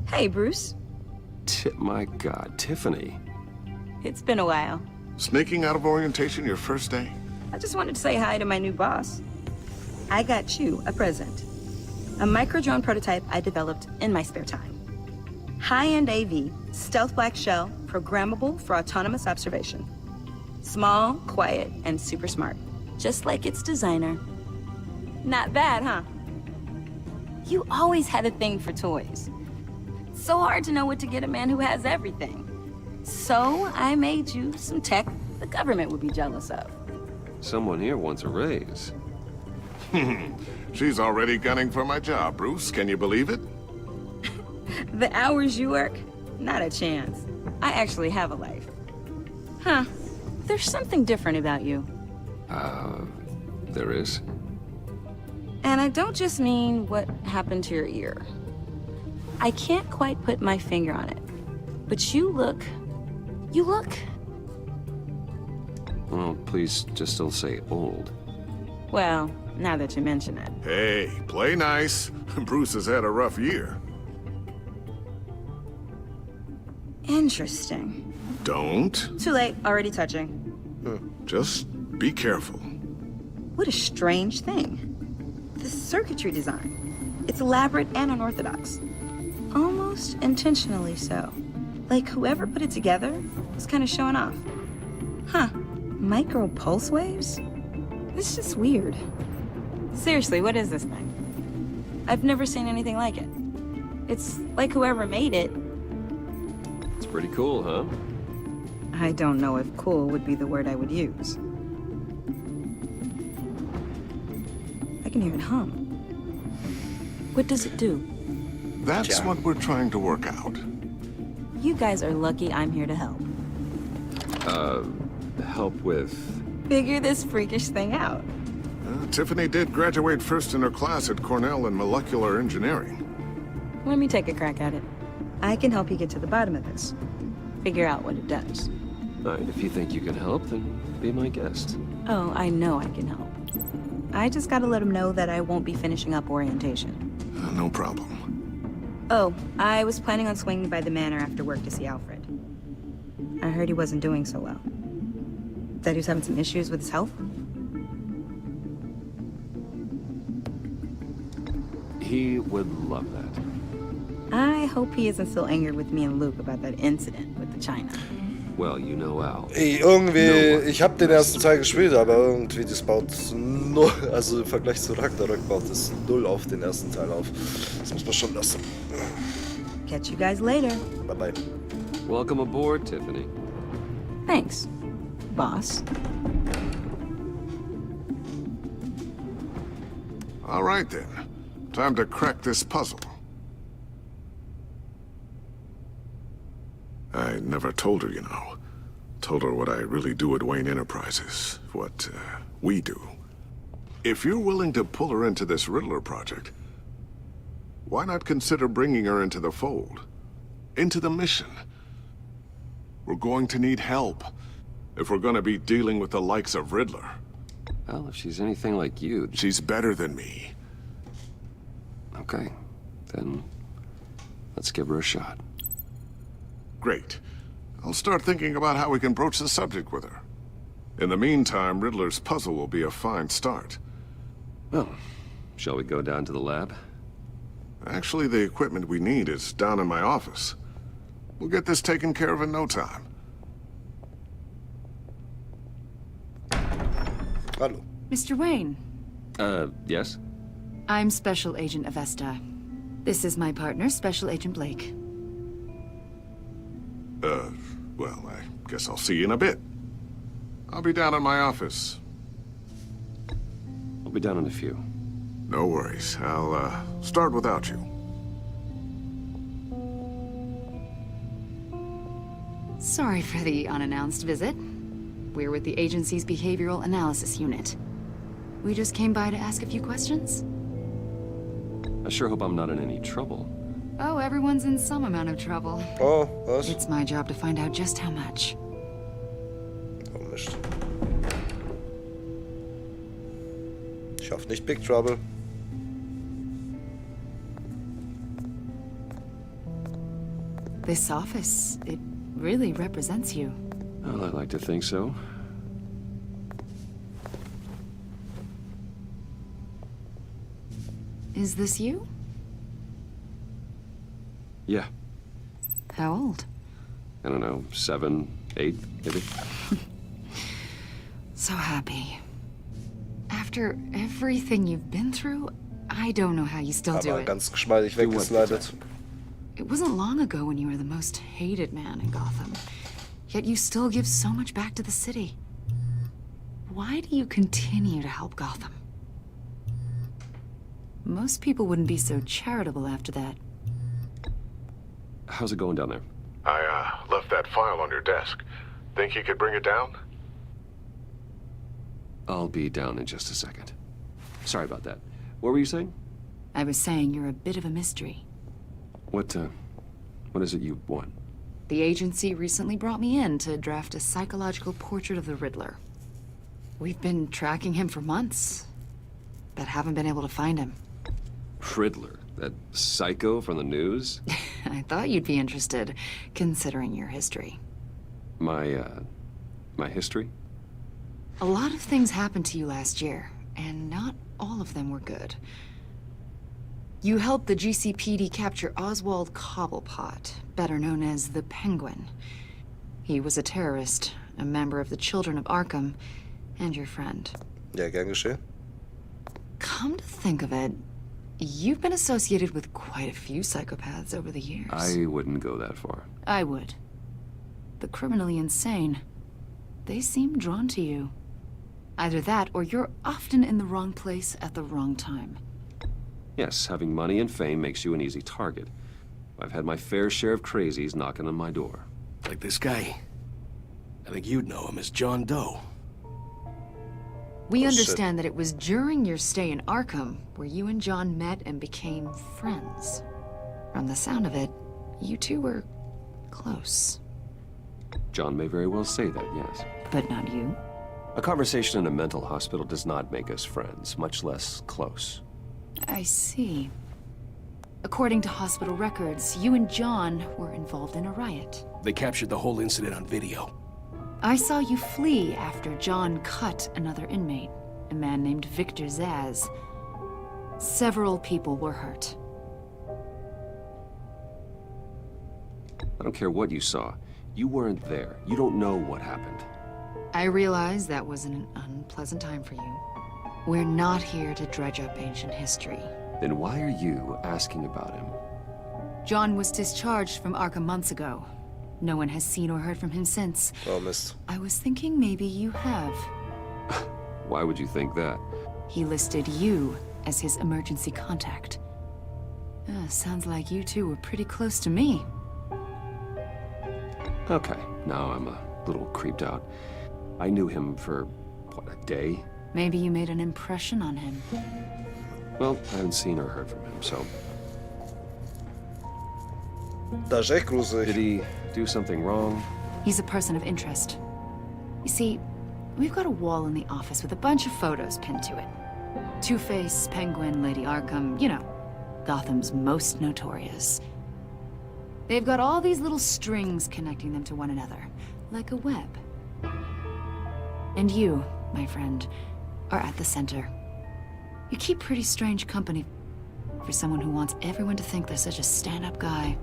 Hey, Bruce. My God, Tiffany. It's been a while. Sneaking out of orientation your first day? I just wanted to say hi to my new boss. I got you a present. A micro-drone prototype I developed in my spare time. High-end AV, stealth black shell, programmable for autonomous observation. Small, quiet, and super smart. Just like its designer. Not bad, huh? You always had a thing for toys. So hard to know what to get a man who has everything. So I made you some tech the government would be jealous of. Someone here wants a raise. She's already gunning for my job, Bruce. Can you believe it? The hours you work? Not a chance. I actually have a life. Huh. There's something different about you. There is? And I don't just mean what happened to your ear. I can't quite put my finger on it. But you look... Well, please just don't say old. Well, now that you mention it. Hey, play nice. Bruce has had a rough year. Interesting. Don't. Too late, already touching. Just be careful. What a strange thing. The circuitry design. It's elaborate and unorthodox. Almost intentionally so. Like whoever put it together was kind of showing off. Huh. Micro pulse waves? It's just weird. Seriously, what is this thing? I've never seen anything like it. It's like whoever made it. It's pretty cool, huh? I don't know if cool would be the word I would use. I can hear it hum. What does it do? That's what we're trying to work out. You guys are lucky I'm here to help. Help with... Figure this freakish thing out. Tiffany did graduate first in her class at Cornell in molecular engineering. Let me take a crack at it. I can help you get to the bottom of this. Figure out what it does. All right, if you think you can help, then be my guest. Oh, I know I can help. I just gotta let him know that I won't be finishing up orientation. No problem. Oh, I was planning on swinging by the manor after work to see Alfred. I heard he wasn't doing so well. That he was having some issues with his health? He would love that. I hope he isn't still angered with me and Luke about that incident with the China. Well, you know Al. Ey, irgendwie, ich habe den ersten Teil gespielt, aber irgendwie das baut null, also im Vergleich zu Ragnarök baut es null auf den ersten Teil auf. Das muss man schon lassen. Catch you guys later. Bye bye. Welcome aboard, Tiffany. Thanks, boss. All right then. Time to crack this puzzle. I never told her, you know. Told her what I really do at Wayne Enterprises. What, we do. If you're willing to pull her into this Riddler project, why not consider bringing her into the fold? Into the mission? We're going to need help if we're going to be dealing with the likes of Riddler. Well, if she's anything like you... She's better than me. Okay, then let's give her a shot. Great. I'll start thinking about how we can broach the subject with her. In the meantime, Riddler's puzzle will be a fine start. Well, shall we go down to the lab? Actually, the equipment we need is down in my office. We'll get this taken care of in no time. Hello. Mr. Wayne. Yes? I'm Special Agent Avesta. This is my partner, Special Agent Blake. Well, I guess I'll see you in a bit. I'll be down in my office. I'll be down in a few. No worries. I'll, start without you. Sorry for the unannounced visit. We're with the agency's behavioral analysis unit. We just came by to ask a few questions. I sure hope I'm not in any trouble. Oh, everyone's in some amount of trouble. Oh, was? It's my job to find out just how much. Komisch. Ich hoffe nicht Big Trouble. This office, it really represents you. Well, I'd like to think so. Is this you? Yeah. How old? I don't know, 7, 8, maybe? So happy. After everything you've been through, I don't know how you still do Aber it. ganz geschmeidig weggeslidet. It wasn't long ago when you were the most hated man in Gotham. Yet you still give so much back to the city. Why do you continue to help Gotham? Most people wouldn't be so charitable after that. How's it going down there? I, left that file on your desk. Think you could bring it down? I'll be down in just a second. Sorry about that. What were you saying? I was saying you're a bit of a mystery. What is it you want? The agency recently brought me in to draft a psychological portrait of the Riddler. We've been tracking him for months, but haven't been able to find him. Riddler? That psycho from the news? I thought you'd be interested, considering your history. My history? A lot of things happened to you last year, and not all of them were good. You helped the GCPD capture Oswald Cobblepot, better known as the Penguin. He was a terrorist, a member of the Children of Arkham, and your friend. Ja, gern geschehen. Come to think of it, you've been associated with quite a few psychopaths over the years. I wouldn't go that far. I would. The criminally insane. They seem drawn to you. Either that, or you're often in the wrong place at the wrong time. Yes, having money and fame makes you an easy target. I've had my fair share of crazies knocking on my door. Like this guy. I think you'd know him as John Doe. We understand that it was during your stay in Arkham where you and John met and became friends. From the sound of it, you two were close. John may very well say that, yes. But not you? A conversation in a mental hospital does not make us friends, much less close. I see. According to hospital records, you and John were involved in a riot. They captured the whole incident on video. I saw you flee after John cut another inmate, a man named Victor Zaz. Several people were hurt. I don't care what you saw. You weren't there. You don't know what happened. I realize that was an unpleasant time for you. We're not here to dredge up ancient history. Then why are you asking about him? John was discharged from Arkham months ago. No one has seen or heard from him since. Oh, missed. I was thinking maybe you have. Why would you think that? He listed you as his emergency contact. Sounds like you two were pretty close to me. Okay, now I'm a little creeped out. I knew him for, what, a day? Maybe you made an impression on him. Well, I haven't seen or heard from him, so... Dat is echt gruselig. Did he do something wrong? He's a person of interest. You see, We've got a wall in the office with a bunch of photos pinned to it. Two-Face, Penguin, Lady Arkham, you know, Gotham's most notorious. They've got all these little strings connecting them to one another, like a web. And you, my friend, are at the center. You keep pretty strange company for someone who wants everyone to think they're such a stand-up guy.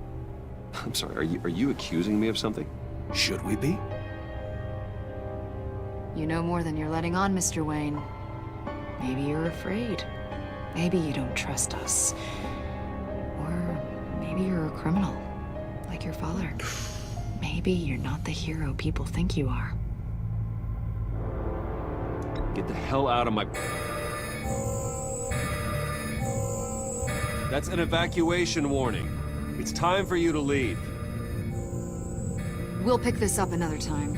I'm sorry, are you accusing me of something? Should we be? You know more than you're letting on, Mr. Wayne. Maybe you're afraid. Maybe you don't trust us. Or maybe you're a criminal, like your father. Maybe you're not the hero people think you are. Get the hell out of my... That's an evacuation warning. It's time for you to leave. We'll pick this up another time.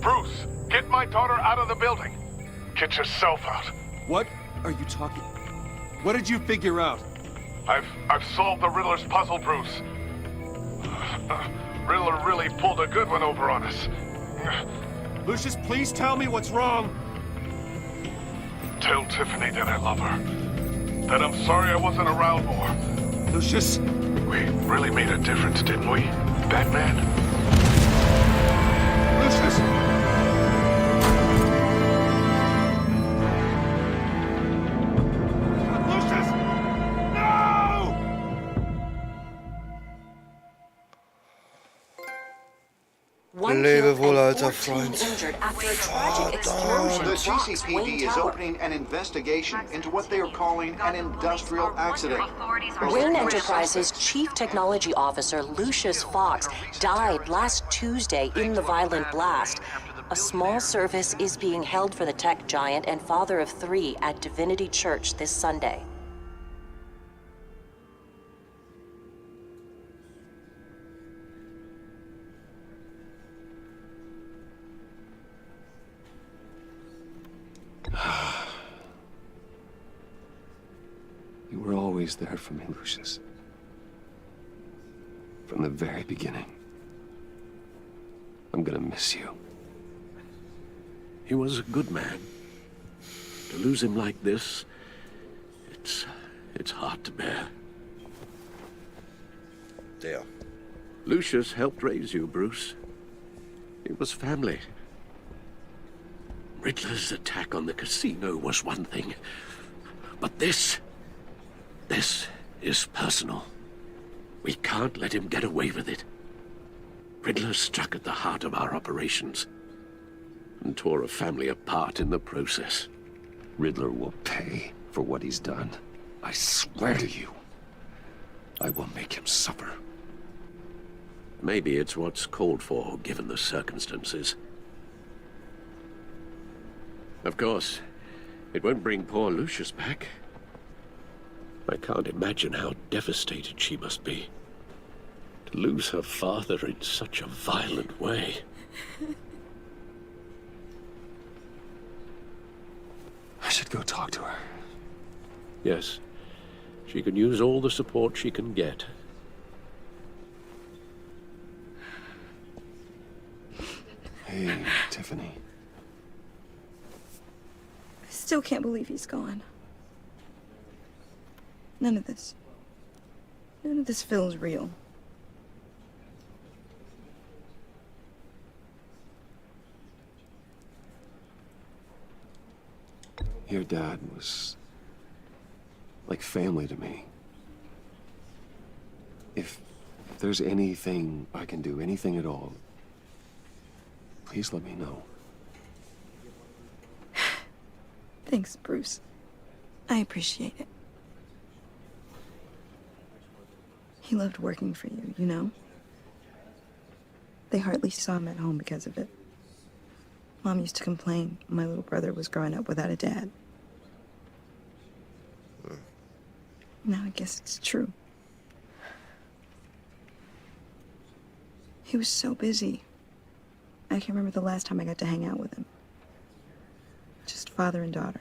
Bruce, get my daughter out of the building. Get yourself out. What are you talking? What did you figure out? I've solved the Riddler's puzzle, Bruce. Riddler really pulled a good one over on us. Lucius, please tell me what's wrong. Tell Tiffany that I love her. That I'm sorry I wasn't around more. Lucius! We really made a difference, didn't we, Batman? Lucius! Lebewohl, alter Freund. The CCPD is opening an investigation into what they are calling an industrial accident. Wayne Enterprises' Chief Technology Officer, Lucius Fox, died last Tuesday in the violent blast. A small service is being held for the tech giant and father of three at Divinity Church this Sunday. You were always there for me, Lucius. From the very beginning. I'm gonna miss you. He was a good man. To lose him like this, it's hard to bear. Yeah. Lucius helped raise you, Bruce. It was family. Riddler's attack on the casino was one thing, but this is personal. We can't let him get away with it. Riddler struck at the heart of our operations and tore a family apart in the process. Riddler will pay for what he's done. I swear to you, I will make him suffer. Maybe it's what's called for, given the circumstances. Of course, it won't bring poor Lucius back. I can't imagine how devastated she must be. To lose her father in such a violent way. I should go talk to her. Yes, she can use all the support she can get. Hey, Tiffany. I still can't believe he's gone. None of this feels real. Your dad was like family to me. If there's anything I can do, anything at all, please let me know. Thanks, Bruce. I appreciate it. He loved working for you, you know? They hardly saw him at home because of it. Mom used to complain my little brother was growing up without a dad. Now I guess it's true. He was so busy. I can't remember the last time I got to hang out with him. Just father and daughter.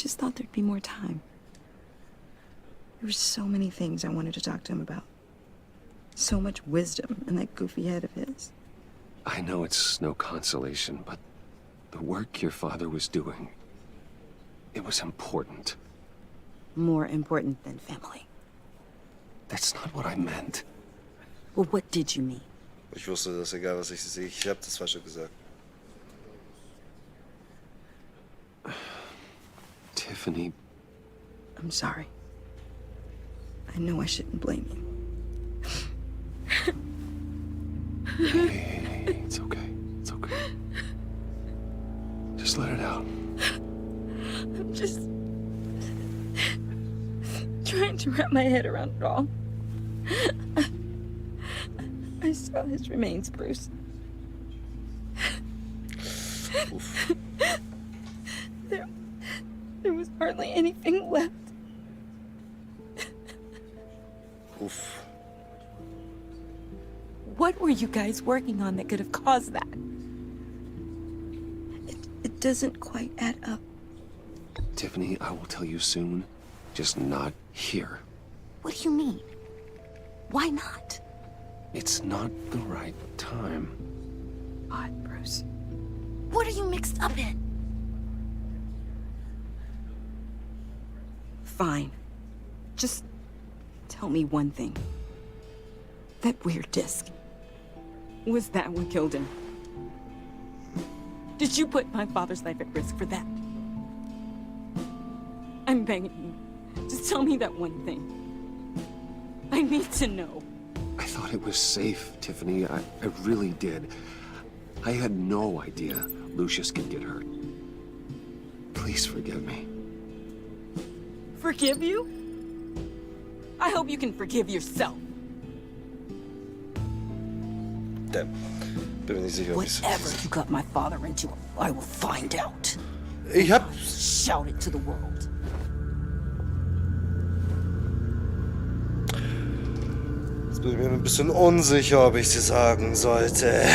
just thought there'd be more time. There were so many things I wanted to talk to him about. So much wisdom in that goofy head of his. I know it's no consolation, but the work your father was doing, it was important. More important than family. That's not what I meant. Well, what did you mean? Ich wusste, dass egal was ich sehe, ich habe das Falsche gesagt. Tiffany. I'm sorry. I know I shouldn't blame you. Hey, it's okay. It's okay. Just let it out. I'm just trying to wrap my head around it all. I saw his remains, Bruce. There was hardly anything left. Oof. What were you guys working on that could have caused that? It doesn't quite add up. Tiffany, I will tell you soon. Just not here. What do you mean? Why not? It's not the right time. Odd, Bruce. What are you mixed up in? Fine. Just tell me one thing. That weird disc. Was that what killed him? Did you put my father's life at risk for that? I'm begging you. Just tell me that one thing. I need to know. I thought it was safe, Tiffany. I really did. I had no idea Lucius could get hurt. Please forgive me. Forgive you? I hope you can forgive yourself. Damn. Bin mir nicht sicher, ob ich's... Whatever you got my father into, I will find out. Ich hab... Shout it to the world. Jetzt bin ich mir ein bisschen unsicher, ob ich sie sagen sollte.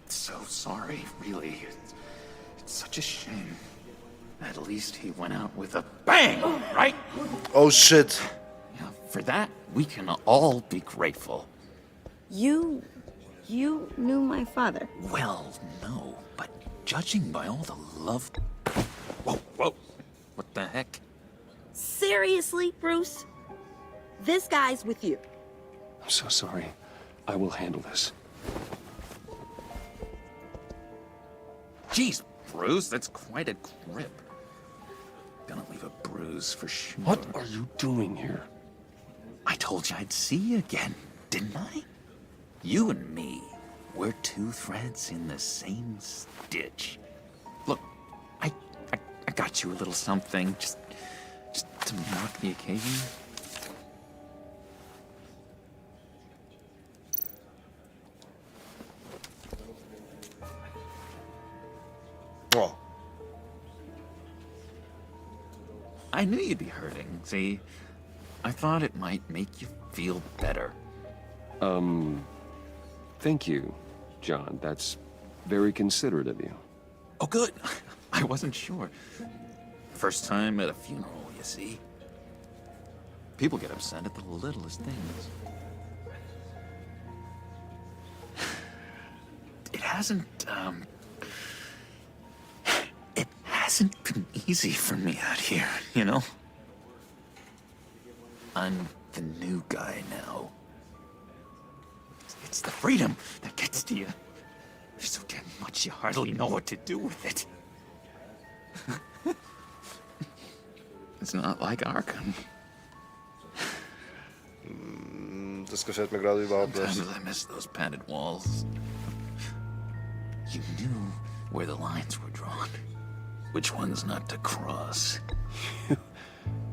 So sorry, really. It's such a shame. At least he went out with a bang, right? Oh shit. Yeah, for that, we can all be grateful. You knew my father? Well, no, but judging by all the love... Whoa, whoa, what the heck? Seriously, Bruce? This guy's with you. I'm so sorry. I will handle this. Jeez, Bruce, that's quite a grip. Gonna leave a bruise for sure. What are you doing here? I told you I'd see you again, didn't I? You and me, we're two threads in the same stitch. Look, I got you a little something, just to mark the occasion. Oh. I knew you'd be hurting, see? I thought it might make you feel better. Thank you, John. That's very considerate of you. Oh, good. I wasn't sure. First time at a funeral, you see. People get upset at the littlest things. It hasn't been easy for me out here, you know? I'm the new guy now. It's the freedom that gets to you. There's so damn much you hardly know what to do with it. It's not like Arkham. Das gefällt mir gerade überhaupt nicht. Sometimes I miss those padded walls. You knew where the lines were drawn. Which ones not to cross.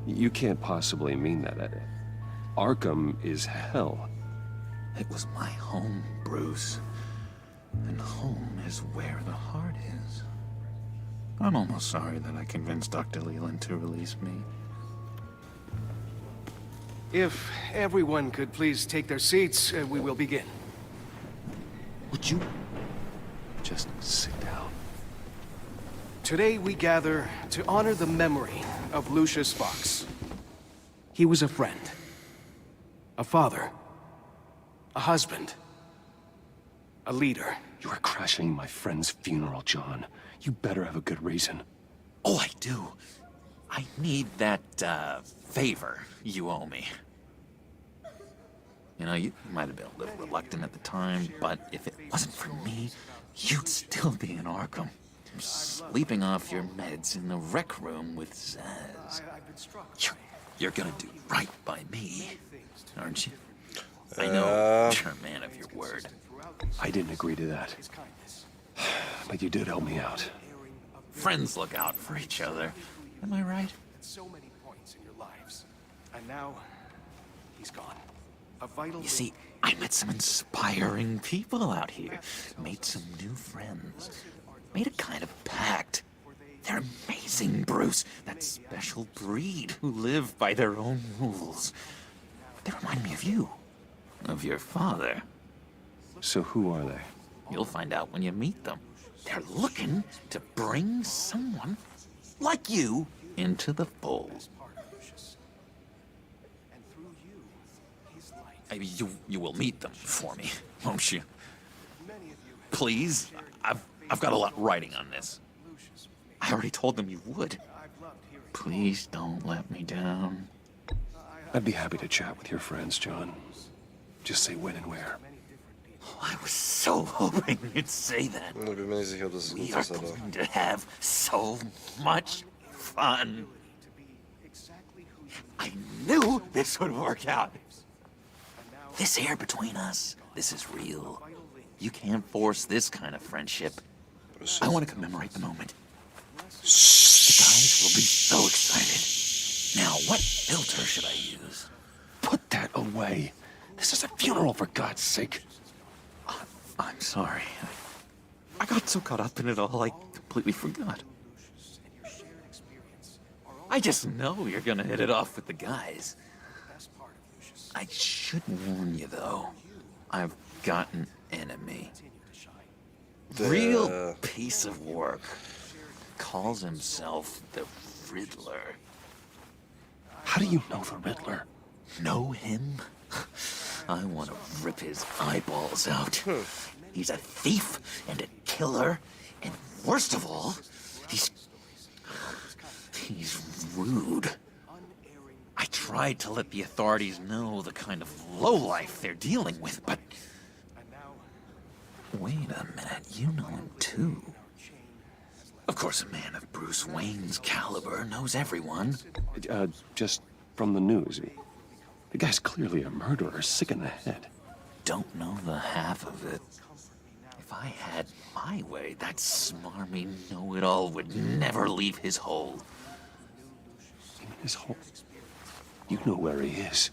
You can't possibly mean that. Arkham is hell. It was my home, Bruce. And home is where the heart is. I'm almost sorry that I convinced Dr. Leland to release me. If everyone could please take their seats, we will begin. Would you Just sit down. Today we gather to honor the memory of Lucius Fox. He was a friend, a father, a husband, a leader. You are crashing my friend's funeral, John. You better have a good reason. Oh, I do. I need that, favor you owe me. You know, you might have been a little reluctant at the time, but if it wasn't for me, you'd still be in Arkham. Sleeping off your meds in the rec room with Zaz. You're gonna do right by me, aren't you? I know you're a man of your word. I didn't agree to that. But you did help me out. Friends look out for each other. Am I right? So many points in your lives. And now, he's gone. A vital You see, I met some inspiring people out here. Made some new friends. Made a kind of pact. They're amazing, Bruce. That special breed who live by their own rules. They remind me of you. Of your father. So who are they? You'll find out when you meet them. They're looking to bring someone like you into the fold. You will meet them for me, won't you? Please? I've got a lot writing on this. I already told them you would. Please don't let me down. I'd be happy to chat with your friends, John. Just say when and where. Oh, I was so hoping you'd say that. Ich bin mir nicht sicher, ob das We gut are ist, aber... going to have so much fun. I knew this would work out. This air between us, this is real. You can't force this kind of friendship. I want to commemorate the moment. The guys will be so excited. Now, what filter should I use? Put that away. This is a funeral, for God's sake. I'm sorry. I got so caught up in it all, I completely forgot. I just know you're gonna hit it off with the guys. I should warn you, though. I've got an enemy. Real piece of work. Calls himself the Riddler. How do you know the Riddler? Know him? I want to rip his eyeballs out. He's a thief and a killer, and worst of all, he's rude. I tried to let the authorities know the kind of lowlife they're dealing with, but... Wait a minute, you know him too. Of course, a man of Bruce Wayne's caliber knows everyone. Just from the news. The guy's clearly a murderer, sick in the head. Don't know the half of it. If I had my way, that smarmy know-it-all would never leave his hole. His hole? You know where he is.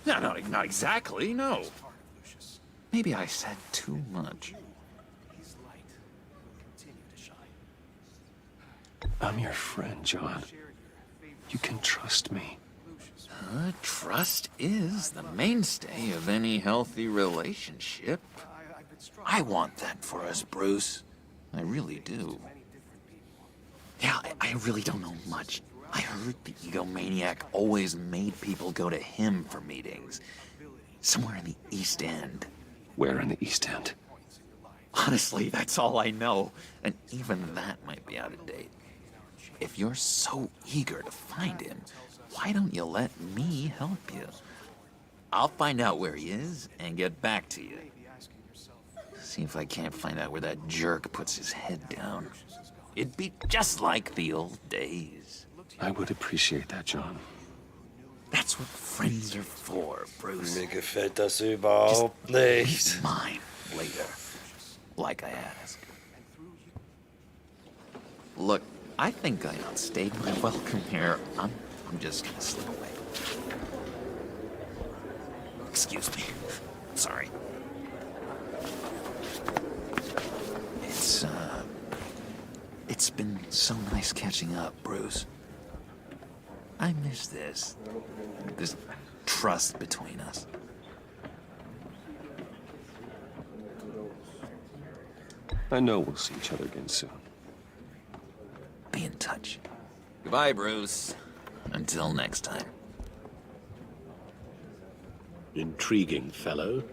No, not exactly, no. Maybe I said too much. I'm your friend, John. You can trust me. Trust is the mainstay of any healthy relationship. I want that for us, Bruce. I really do. Yeah, I really don't know much. I heard the egomaniac always made people go to him for meetings. Somewhere in the East End. Where in the East End? Honestly, that's all I know. And even that might be out of date. If you're so eager to find him, why don't you let me help you? I'll find out where he is and get back to you. See if I can't find out where that jerk puts his head down. It'd be just like the old days. I would appreciate that, John. That's what friends are for, Bruce. Mir gefällt das überhaupt nicht. Mine later, like I asked. Look, I think I outstayed my welcome here. I'm just gonna slip away. Excuse me. Sorry. It's been so nice catching up, Bruce. I miss this trust between us. I know we'll see each other again soon. Be in touch. Goodbye, Bruce. Until next time. Intriguing fellow.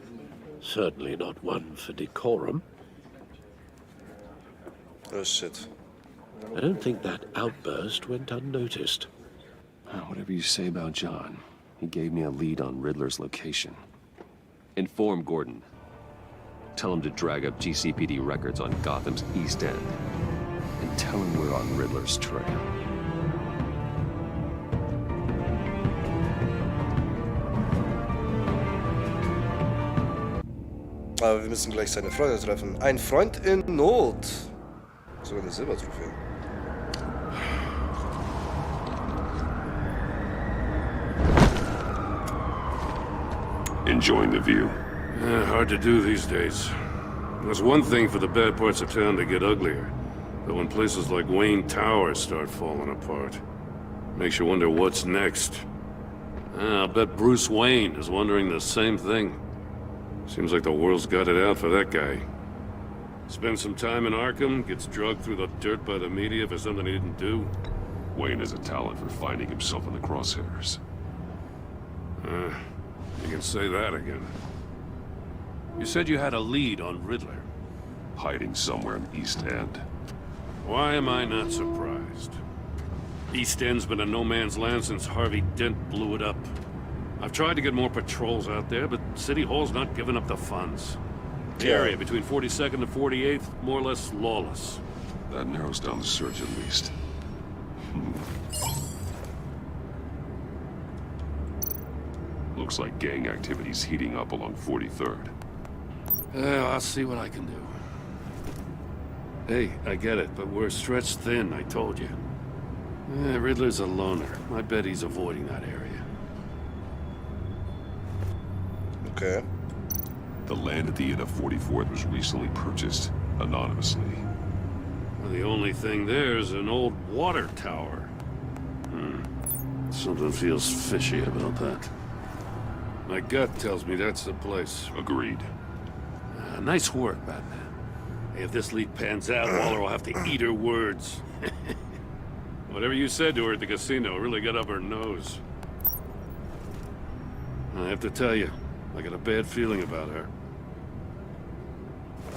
Certainly not one for decorum. Oh shit. I don't think that outburst went unnoticed. Whatever you say about John, he gave me a lead on Riddler's location. Inform Gordon. Tell him to drag up GCPD records on Gotham's East End. And tell him we're on Riddler's trail. Aber wir müssen gleich seine Freunde treffen. Ein Freund in Not. Sogar eine Silbertrophäe. Enjoying the view. Hard to do these days. There's one thing for the bad parts of town to get uglier. But when places like Wayne Tower start falling apart, makes you wonder what's next. I'll bet Bruce Wayne is wondering the same thing. Seems like the world's got it out for that guy. Spends some time in Arkham, gets drugged through the dirt by the media for something he didn't do. Wayne has a talent for finding himself in the crosshairs. You can say that again. You said you had a lead on Riddler. Hiding somewhere in East End. Why am I not surprised? East End's been a no-man's land since Harvey Dent blew it up. I've tried to get more patrols out there, but City Hall's not giving up the funds. The area between 42nd and 48th, more or less lawless. That narrows down the search at least. Looks like gang activity's heating up along 43rd. I'll see what I can do. Hey, I get it, but we're stretched thin, I told you. Riddler's a loner. I bet he's avoiding that area. Okay. The land at the end of 44th was recently purchased, anonymously. Well, the only thing there is an old water tower. Something feels fishy about that. My gut tells me that's the place. Agreed. Nice work, Batman. Hey, if this leak pans out, Waller will have to eat her words. Whatever you said to her at the casino really got up her nose. I have to tell you, I got a bad feeling about her.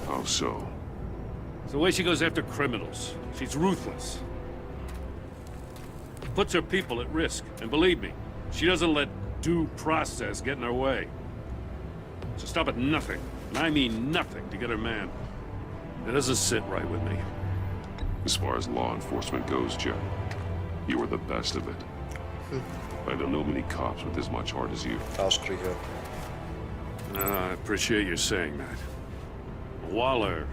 How so? It's the way she goes after criminals. She's ruthless. Puts her people at risk. And believe me, she doesn't let due process get in her way. She'll stop at nothing, and I mean nothing, to get her man. It doesn't sit right with me. As far as law enforcement goes, Joe, you are the best of it. I don't know many cops with as much heart as you. I appreciate you saying that. Waller,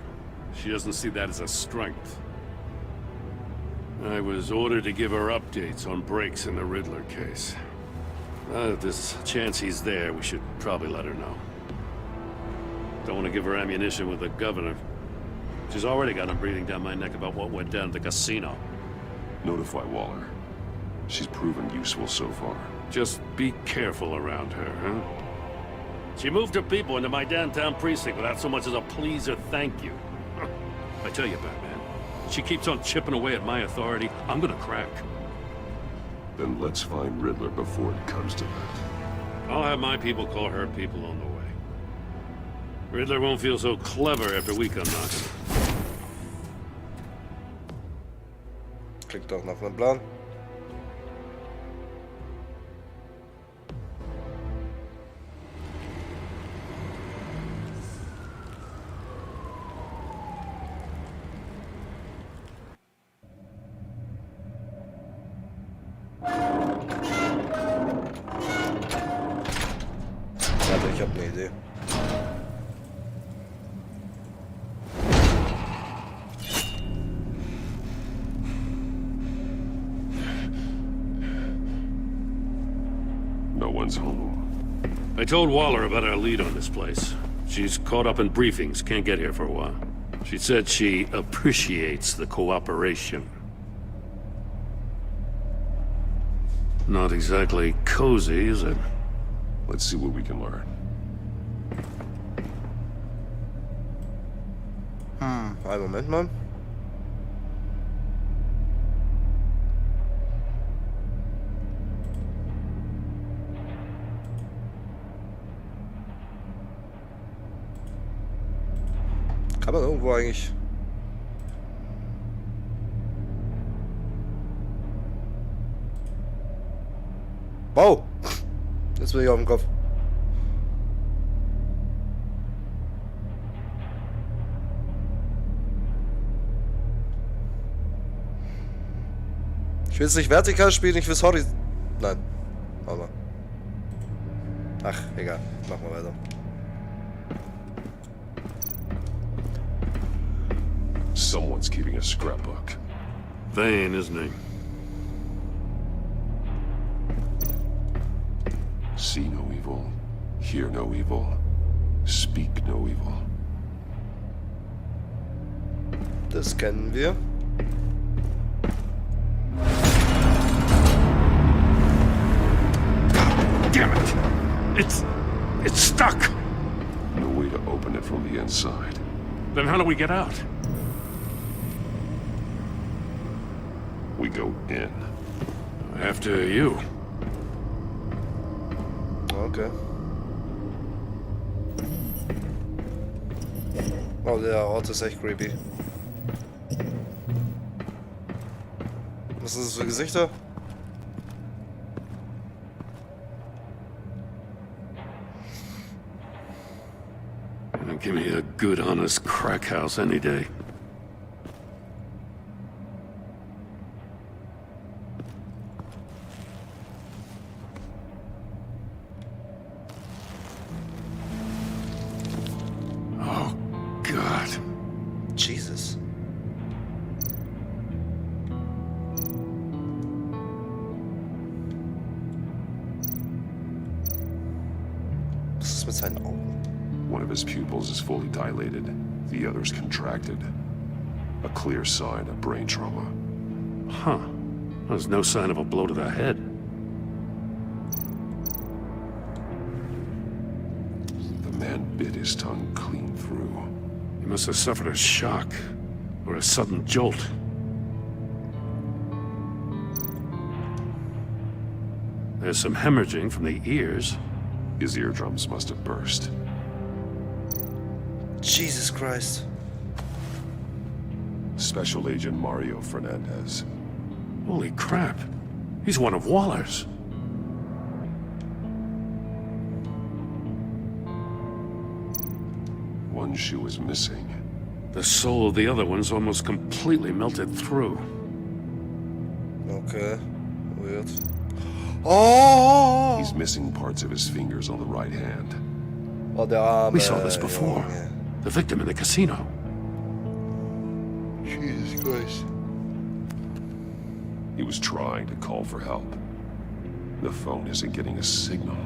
she doesn't see that as a strength. I was ordered to give her updates on breaks in the Riddler case. If there's a chance he's there, we should probably let her know. Don't want to give her ammunition with the governor. She's already got him breathing down my neck about what went down at the casino. Notify Waller. She's proven useful so far. Just be careful around her, huh? She moved her people into my downtown precinct without so much as a please or thank you. I tell you, Batman, she keeps on chipping away at my authority, I'm gonna crack. Then let's find Riddler before it comes to that. I'll have my people call her people on the way. Riddler won't feel so clever after we come knocking. Klingt doch nach einem Plan. Warte, ich habe eine Idee. No one's home. I told Waller about our lead on this place. She's caught up in briefings, can't get here for a while. She said she appreciates the cooperation. Not exactly cozy, is it? Let's see what we can learn. Einen Moment mal. Kann man irgendwo eigentlich... Wow! Jetzt bin ich auf dem Kopf. Ich will es nicht vertikal spielen, ich will es horizontal... Nein. Warte mal. Ach, egal. Machen wir weiter. Someone's keeping a scrapbook. Vain, isn't he? See no evil, hear no evil, speak no evil. Das kennen wir. Damn it! It's stuck! No way to open it from the inside. Then how do we get out? We go in. After you. Okay. Oh, der Ort ist echt creepy. Was sind das für Gesichter? Give me a good, honest crack house any day. Oh, God. Jesus. Was ist mit seinen Augen? One of his pupils is fully dilated, the other's contracted. A clear sign of brain trauma. Huh. There's no sign of a blow to the head. The man bit his tongue clean through. He must have suffered a shock, or a sudden jolt. There's some hemorrhaging from the ears. His eardrums must have burst. Jesus Christ. Special Agent Mario Fernandez. Holy crap. He's one of Waller's. One shoe is missing. The sole of the other one's almost completely melted through. Okay. Weird. Oh! He's missing parts of his fingers on the right hand. Oh, der Arme. We saw this before. The victim in the casino. Jesus Christ. He was trying to call for help. The phone isn't getting a signal.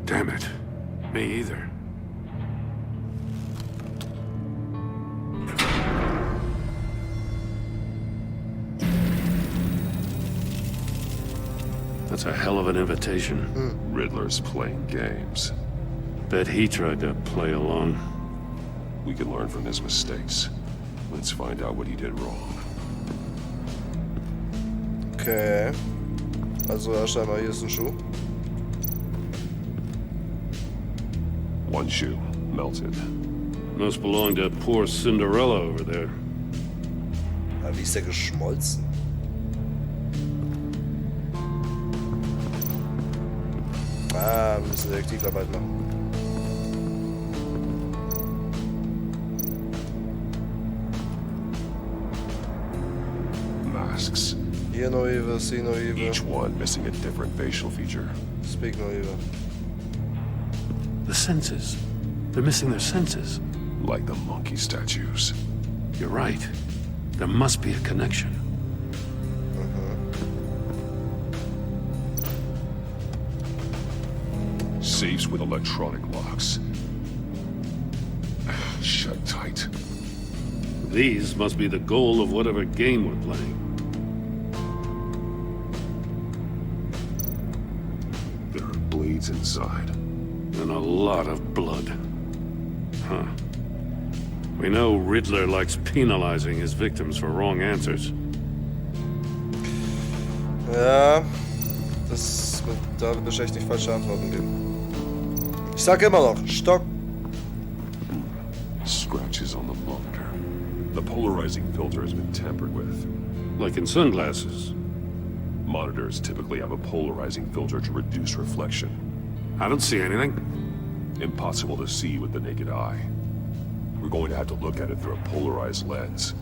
Damn it. Me either. That's a hell of an invitation. Riddler's playing games. Bet he tried to play along. We can learn from his mistakes. Let's find out what he did wrong. Okay. Also erst einmal hier ist ein Schuh. One shoe, melted. Must belong to poor Cinderella over there. Aber wie ist der geschmolzen? Ah, wir müssen Detektivarbeit machen. Masks. Hear no evil, see no evil. Each one missing a different facial feature. Speak no evil. The senses. They're missing their senses. Like the monkey statues. You're right. There must be a connection. Safes with electronic locks. Shut tight. These must be the goal of whatever game we're playing. There are blades inside. And a lot of blood. Huh. We know Riddler likes penalizing his victims for wrong answers. Ja, da wird wahrscheinlich nicht falsche Antworten geben. Ich sag immer noch, Stock. Scratches on the monitor. The polarizing filter has been tampered with. Like in sunglasses. Monitors typically have a polarizing filter to reduce reflection. I don't see anything. Impossible to see with the naked eye. We're going to have to look at it through a polarized lens.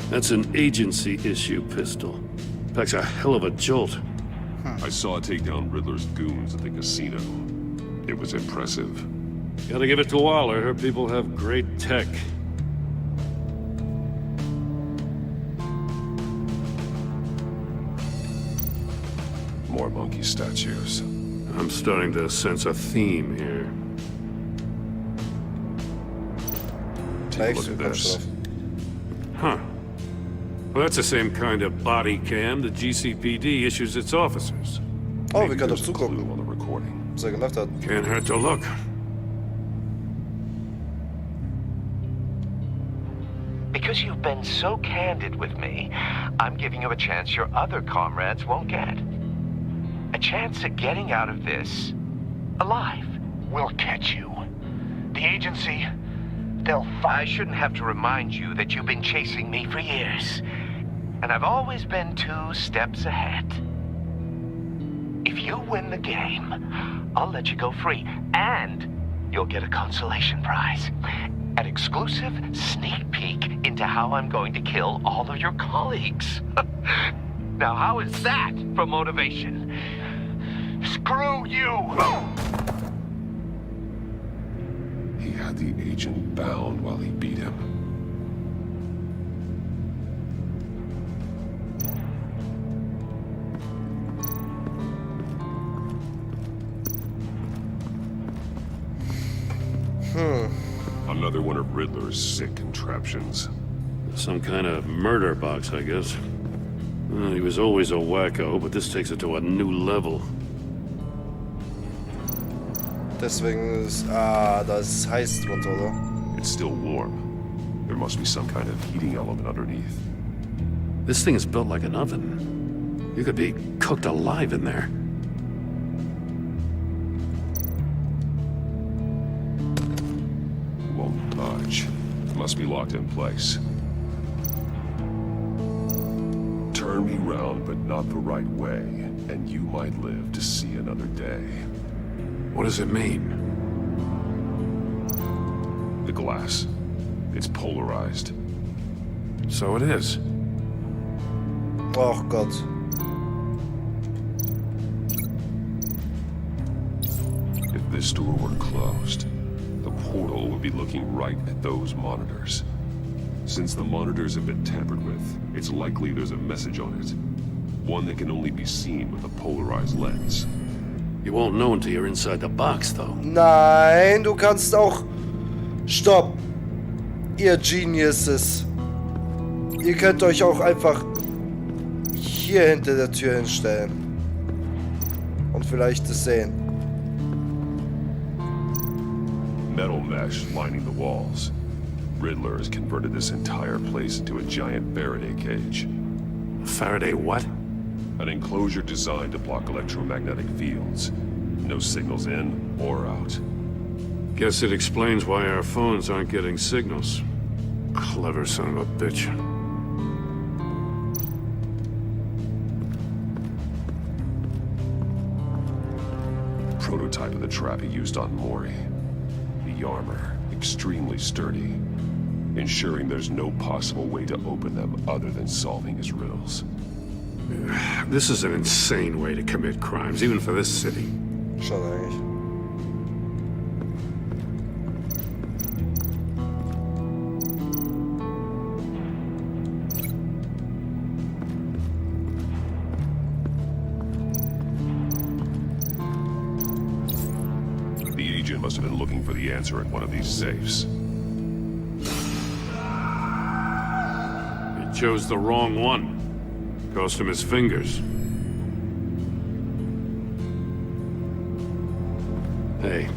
That's an agency issue pistol. Packs a hell of a jolt. I saw it take down Riddler's goons at the casino. It was impressive. Gotta give it to Waller. Her people have great tech. More monkey statues. I'm starting to sense a theme here. Take a look at this. Huh. Well, that's the same kind of body cam the GCPD issues its officers. Oh, wir können doch zugucken, on the recording. was gemacht hat. Can't hurt to look. Because you've been so candid with me, I'm giving you a chance your other comrades won't get. A chance at getting out of this alive. We'll catch you. The agency, they'll I shouldn't have to remind you that you've been chasing me for years. And I've always been 2 steps ahead. If you win the game, I'll let you go free. And you'll get a consolation prize. An exclusive sneak peek into how I'm going to kill all of your colleagues. Now, how is that for motivation? Screw you! He had the agent bound while he beat him. Another one of Riddler's sick contraptions. Some kind of murder box, I guess. Well, he was always a wacko, but this takes it to a new level. Deswegen ist... Ah, da ist heiß drunter, oder? It's still warm. There must be some kind of heating element underneath. This thing is built like an oven. You could be cooked alive in there. Won't budge. Must be locked in place. Turn me round, but not the right way, and you might live to see another day. What does it mean? The glass. It's polarized. So it is. Oh Gott. If this door were closed, the portal would be looking right at those monitors. Since the monitors have been tampered with, it's likely there's a message on it. One that can only be seen with a polarized lens. You won't know until you're inside the box, though. Nein, du kannst auch... Stopp! Ihr Geniuses. Ihr könnt euch auch einfach hier hinter der Tür hinstellen. Und vielleicht es sehen. Metal mesh lining the walls. Riddler has converted this entire place into a giant Faraday cage. Faraday what? An enclosure designed to block electromagnetic fields. No signals in or out. Guess it explains why our phones aren't getting signals. Clever son of a bitch. Prototype of the trap he used on Mori. The armor, extremely sturdy, ensuring there's no possible way to open them other than solving his riddles. This is an insane way to commit crimes, even for this city. Schon eigentlich. The agent must have been looking for the answer in one of these safes. chose the wrong one. Cost him his fingers. Hey,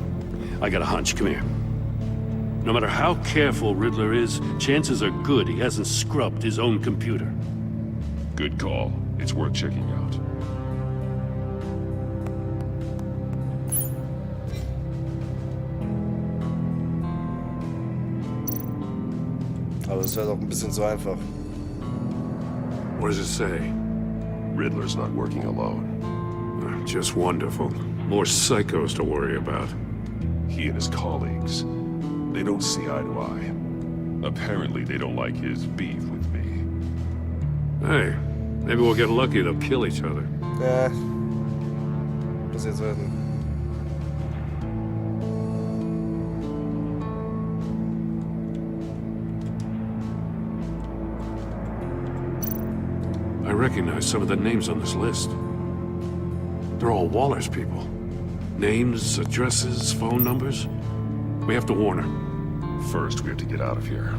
I got a hunch. Come here. No matter how careful Riddler is, chances are good he hasn't scrubbed his own computer. Good call. It's worth checking out. Aber es wäre doch ein bisschen zu einfach. What does it say? Riddler's not working alone. Just wonderful. More psychos to worry about. He and his colleagues, they don't see eye to eye. Apparently they don't like his beef with me. Hey, maybe we'll get lucky. They'll kill each other. Muss jetzt werden. I recognize some of the names on this list. They're all Waller's people. Names, addresses, phone numbers. We have to warn her. First, we have to get out of here.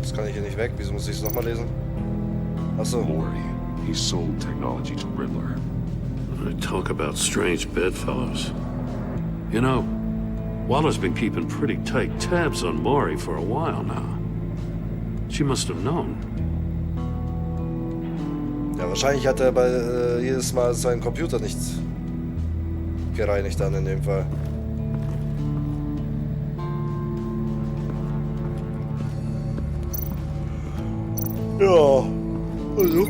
Das kann ich hier nicht weg. Wieso muss ich es nochmal lesen? Achso. Mori. He sold technology to Riddler. I talk about strange bedfellows. You know, Waller's been keeping pretty tight tabs on Mori for a while now. She must have known. Ja, wahrscheinlich hat er bei jedes Mal seinen Computer nicht gereinigt dann in dem Fall. Ja, also.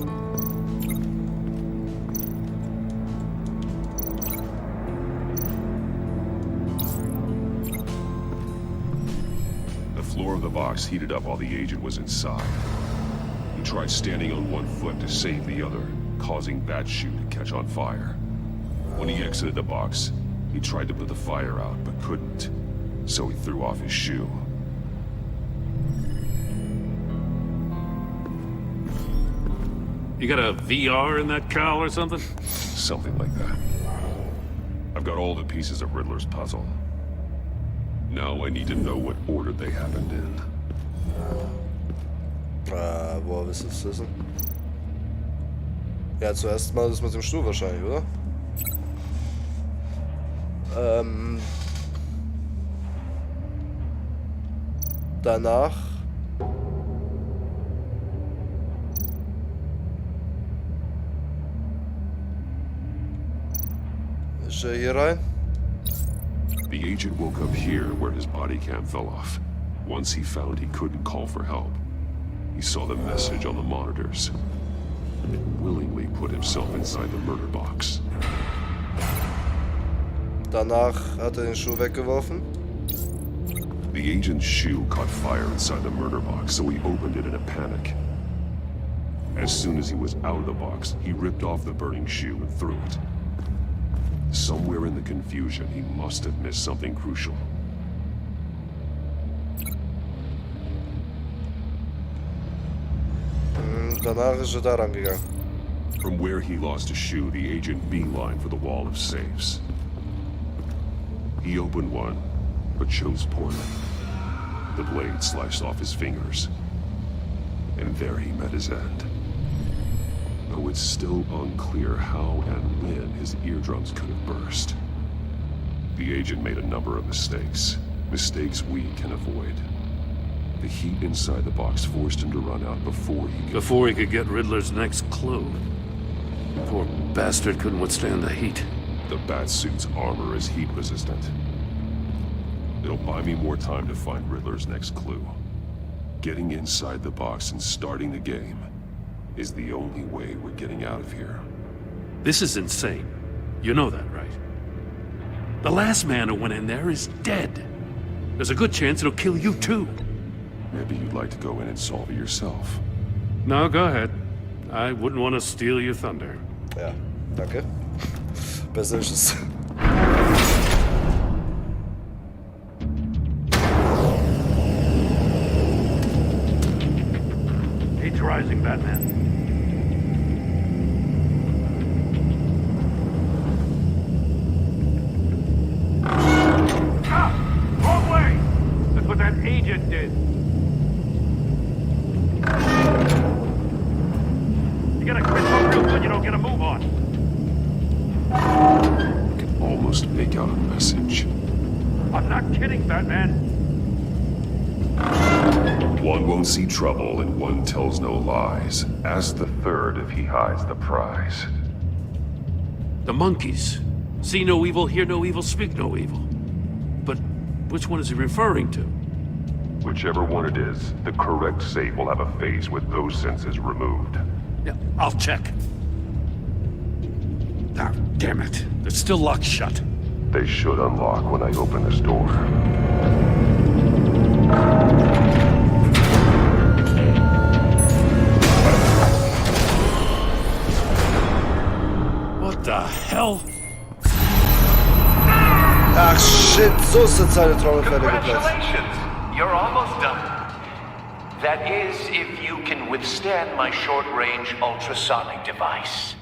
The floor of the box heated up while the agent was inside. He tried standing on one foot to save the other, causing that shoe to catch on fire. When he exited the box, he tried to put the fire out, but couldn't, so he threw off his shoe. You got a VR in that cowl or something? Something like that. I've got all the pieces of Riddler's puzzle. Now I need to know what order they happened in. Woher willst du das wissen? Ja, zuerst mal das mit dem Stuhl wahrscheinlich, oder? Danach ist er hier rein? The agent woke up here where his body cam fell off. Once he found he couldn't call for help, he saw the message on the monitors and willingly put himself inside the murder box. Danach hat er den Schuh weggeworfen. The agent's shoe caught fire inside the murder box, so he opened it in a panic. As soon as he was out of the box, he ripped off the burning shoe and threw it. Somewhere in the confusion, he must have missed something crucial. Danach ist er da rangegangen. From where he lost a shoe, the agent beelined for the wall of safes. He opened one, but chose poorly. The blade sliced off his fingers. And there he met his end. Though it's still unclear how and when his eardrums could have burst. The agent made a number of mistakes. Mistakes we can avoid. The heat inside the box forced him to run out before he could get Riddler's next clue. Poor bastard couldn't withstand the heat. The Batsuit's armor is heat resistant. It'll buy me more time to find Riddler's next clue. Getting inside the box and starting the game is the only way we're getting out of here. This is insane. You know that, right? The last man who went in there is dead. There's a good chance it'll kill you too. Maybe you'd like to go in and solve it yourself. No, go ahead. I wouldn't want to steal your thunder. Ja, danke. Besser ist es. Heat's rising, Batman. I'm not kidding, Batman. One won't see trouble and one tells no lies. Ask the third if he hides the prize. The monkeys. See no evil, hear no evil, speak no evil. But which one is he referring to? Whichever one it is, the correct safe will have a face with those senses removed. Yeah, I'll check. Ah, damn it. It's still locked shut. They should unlock when I open this door. What the hell? Ach shit, so ist jetzt seine Trauerfälle geplatzt. Congratulations! You're almost done. That is, if you can withstand my short-range ultrasonic device.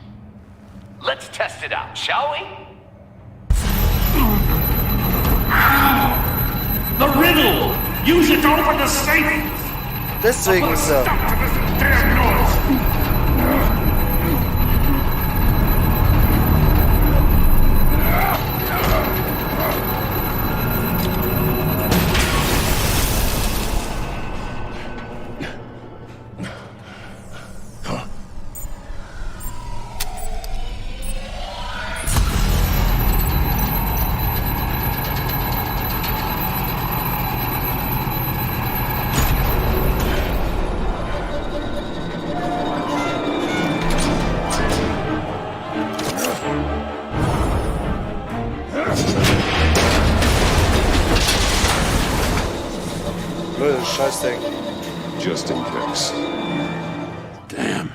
Let's test it out, shall we? The riddle! Use it to open the safe! Deswegen ist er. Damn noise! Scheißding. Just in case. Damn.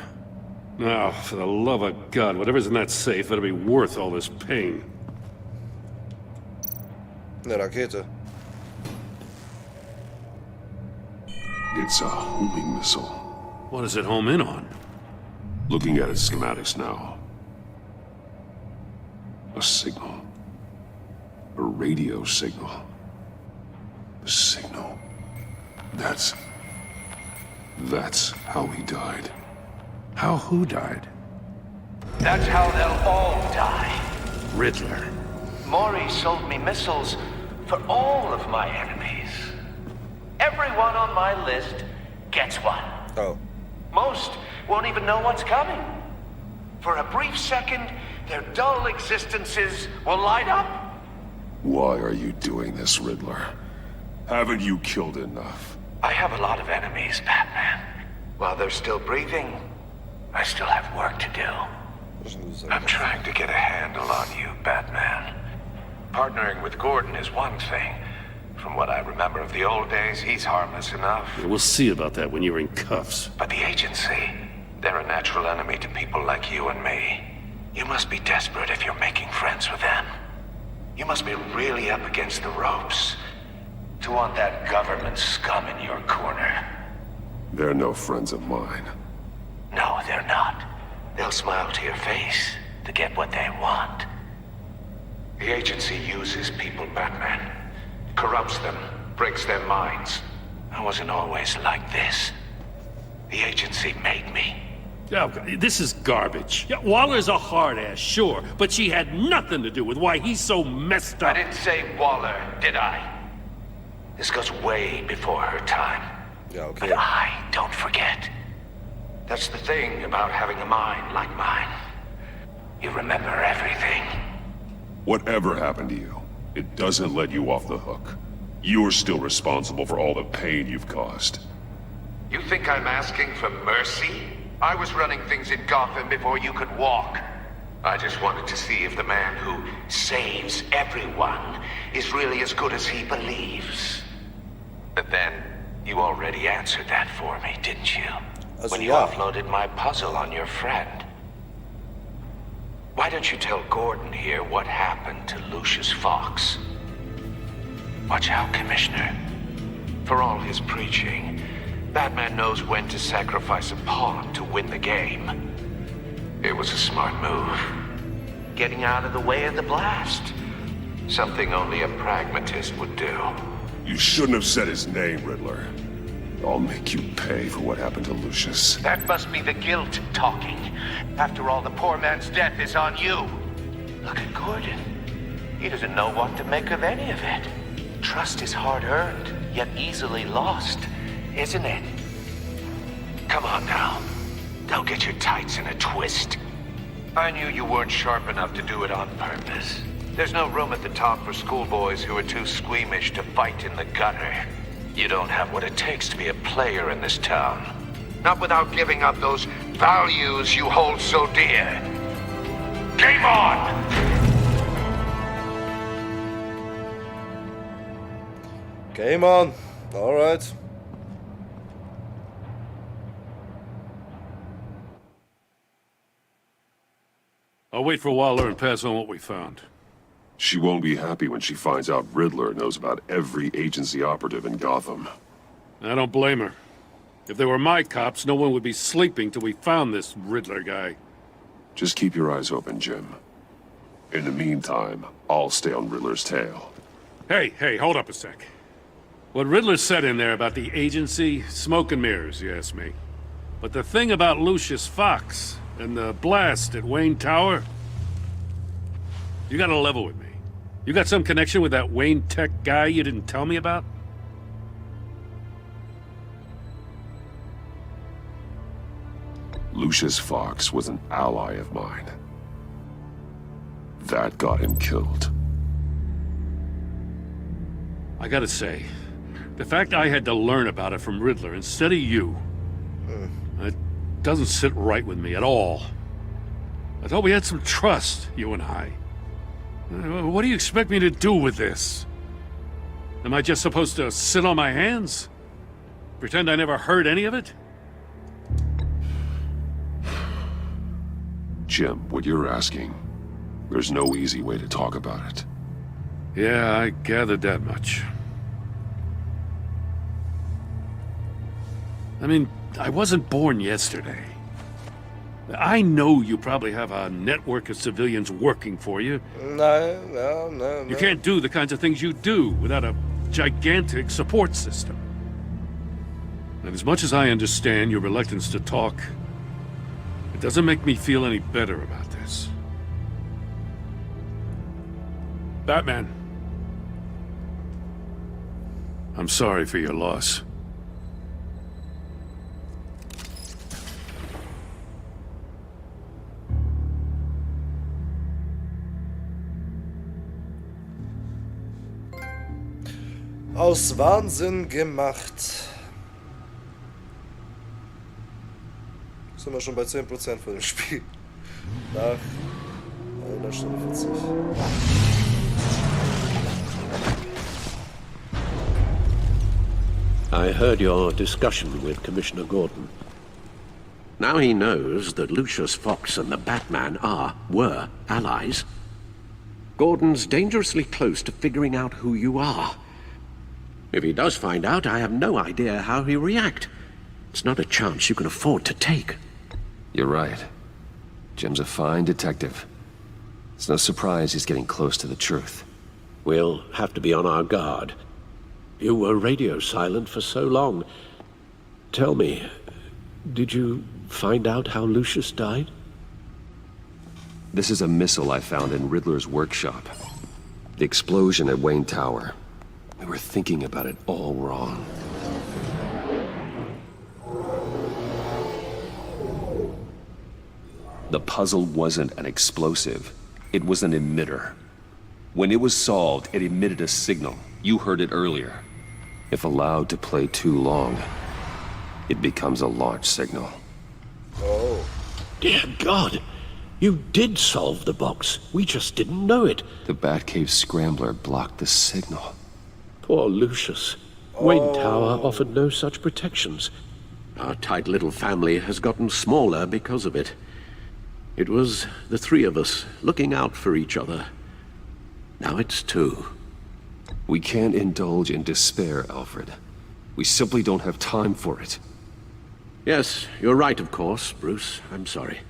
Now, for the love of God, whatever's in that safe better be worth all this pain. Eine Rakete. It's a homing missile. What does it home in on? Looking at its schematics now. A signal. A radio signal. A signal. That's how he died. How who died? That's how they'll all die. Riddler. Maury sold me missiles for all of my enemies. Everyone on my list gets one. Oh. Most won't even know what's coming. For a brief second, their dull existences will light up. Why are you doing this, Riddler? Haven't you killed enough? I have a lot of enemies, Batman. While they're still breathing, I still have work to do. I'm trying to get a handle on you, Batman. Partnering with Gordon is one thing. From what I remember of the old days, he's harmless enough. Yeah, we'll see about that when you're in cuffs. But the agency, they're a natural enemy to people like you and me. You must be desperate if you're making friends with them. You must be really up against the ropes to want that government scum in your corner. They're no friends of mine. No, they're not. They'll smile to your face to get what they want. The agency uses people, Batman. Corrupts them, breaks their minds. I wasn't always like this. The agency made me. Oh, this is garbage. Yeah, Waller's a hard ass, sure, but she had nothing to do with why he's so messed up. I didn't say Waller, did I? This goes way before her time. Yeah, okay. But I don't forget. That's the thing about having a mind like mine. You remember everything. Whatever happened to you, it doesn't let you off the hook. You're still responsible for all the pain you've caused. You think I'm asking for mercy? I was running things in Gotham before you could walk. I just wanted to see if the man who saves everyone is really as good as he believes. But then, you already answered that for me, didn't you? When you offloaded my puzzle on your friend. Why don't you tell Gordon here what happened to Lucius Fox? Watch out, Commissioner. For all his preaching, Batman knows when to sacrifice a pawn to win the game. It was a smart move. Getting out of the way of the blast. Something only a pragmatist would do. You shouldn't have said his name, Riddler. I'll make you pay for what happened to Lucius. That must be the guilt talking. After all, the poor man's death is on you. Look at Gordon. He doesn't know what to make of any of it. Trust is hard-earned, yet easily lost, isn't it? Come on now. Don't get your tights in a twist. I knew you weren't sharp enough to do it on purpose. There's no room at the top for schoolboys who are too squeamish to fight in the gutter. You don't have what it takes to be a player in this town. Not without giving up those values you hold so dear. Game on! Game on. Alright. I'll wait for a while and pass on what we found. She won't be happy when she finds out Riddler knows about every agency operative in Gotham. I don't blame her. If they were my cops, no one would be sleeping till we found this Riddler guy. Just keep your eyes open, Jim. In the meantime, I'll stay on Riddler's tail. Hey, hold up a sec. What Riddler said in there about the agency, smoke and mirrors, you ask me. But the thing about Lucius Fox and the blast at Wayne Tower, you gotta level with me. You got some connection with that Wayne Tech guy you didn't tell me about? Lucius Fox was an ally of mine. That got him killed. I gotta say, the fact I had to learn about it from Riddler instead of you, it doesn't sit right with me at all. I thought we had some trust, you and I. What do you expect me to do with this? Am I just supposed to sit on my hands? Pretend I never heard any of it? Jim, what you're asking, there's no easy way to talk about it. Yeah, I gathered that much. I mean, I wasn't born yesterday. I know you probably have a network of civilians working for you. No. You can't do the kinds of things you do without a gigantic support system. And as much as I understand your reluctance to talk, it doesn't make me feel any better about this. Batman. I'm sorry for your loss. Aus Wahnsinn gemacht. Sind wir schon bei 10% von dem Spiel. Nach einer Stunde 40. I heard your discussion with Commissioner Gordon. Now he knows that Lucius Fox and the Batman were allies. Gordon's dangerously close to figuring out who you are. If he does find out, I have no idea how he'll react. It's not a chance you can afford to take. You're right. Jim's a fine detective. It's no surprise he's getting close to the truth. We'll have to be on our guard. You were radio silent for so long. Tell me, did you find out how Lucius died? This is a missile I found in Riddler's workshop. The explosion at Wayne Tower. We were thinking about it all wrong. The puzzle wasn't an explosive. It was an emitter. When it was solved, it emitted a signal. You heard it earlier. If allowed to play too long, it becomes a launch signal. Oh. Dear God! You did solve the box. We just didn't know it. The Batcave scrambler blocked the signal. Poor Lucius. Wayne Tower offered no such protections. Our tight little family has gotten smaller because of it. It was the three of us looking out for each other. Now it's two. We can't indulge in despair, Alfred. We simply don't have time for it. Yes, you're right, of course, Bruce. I'm sorry.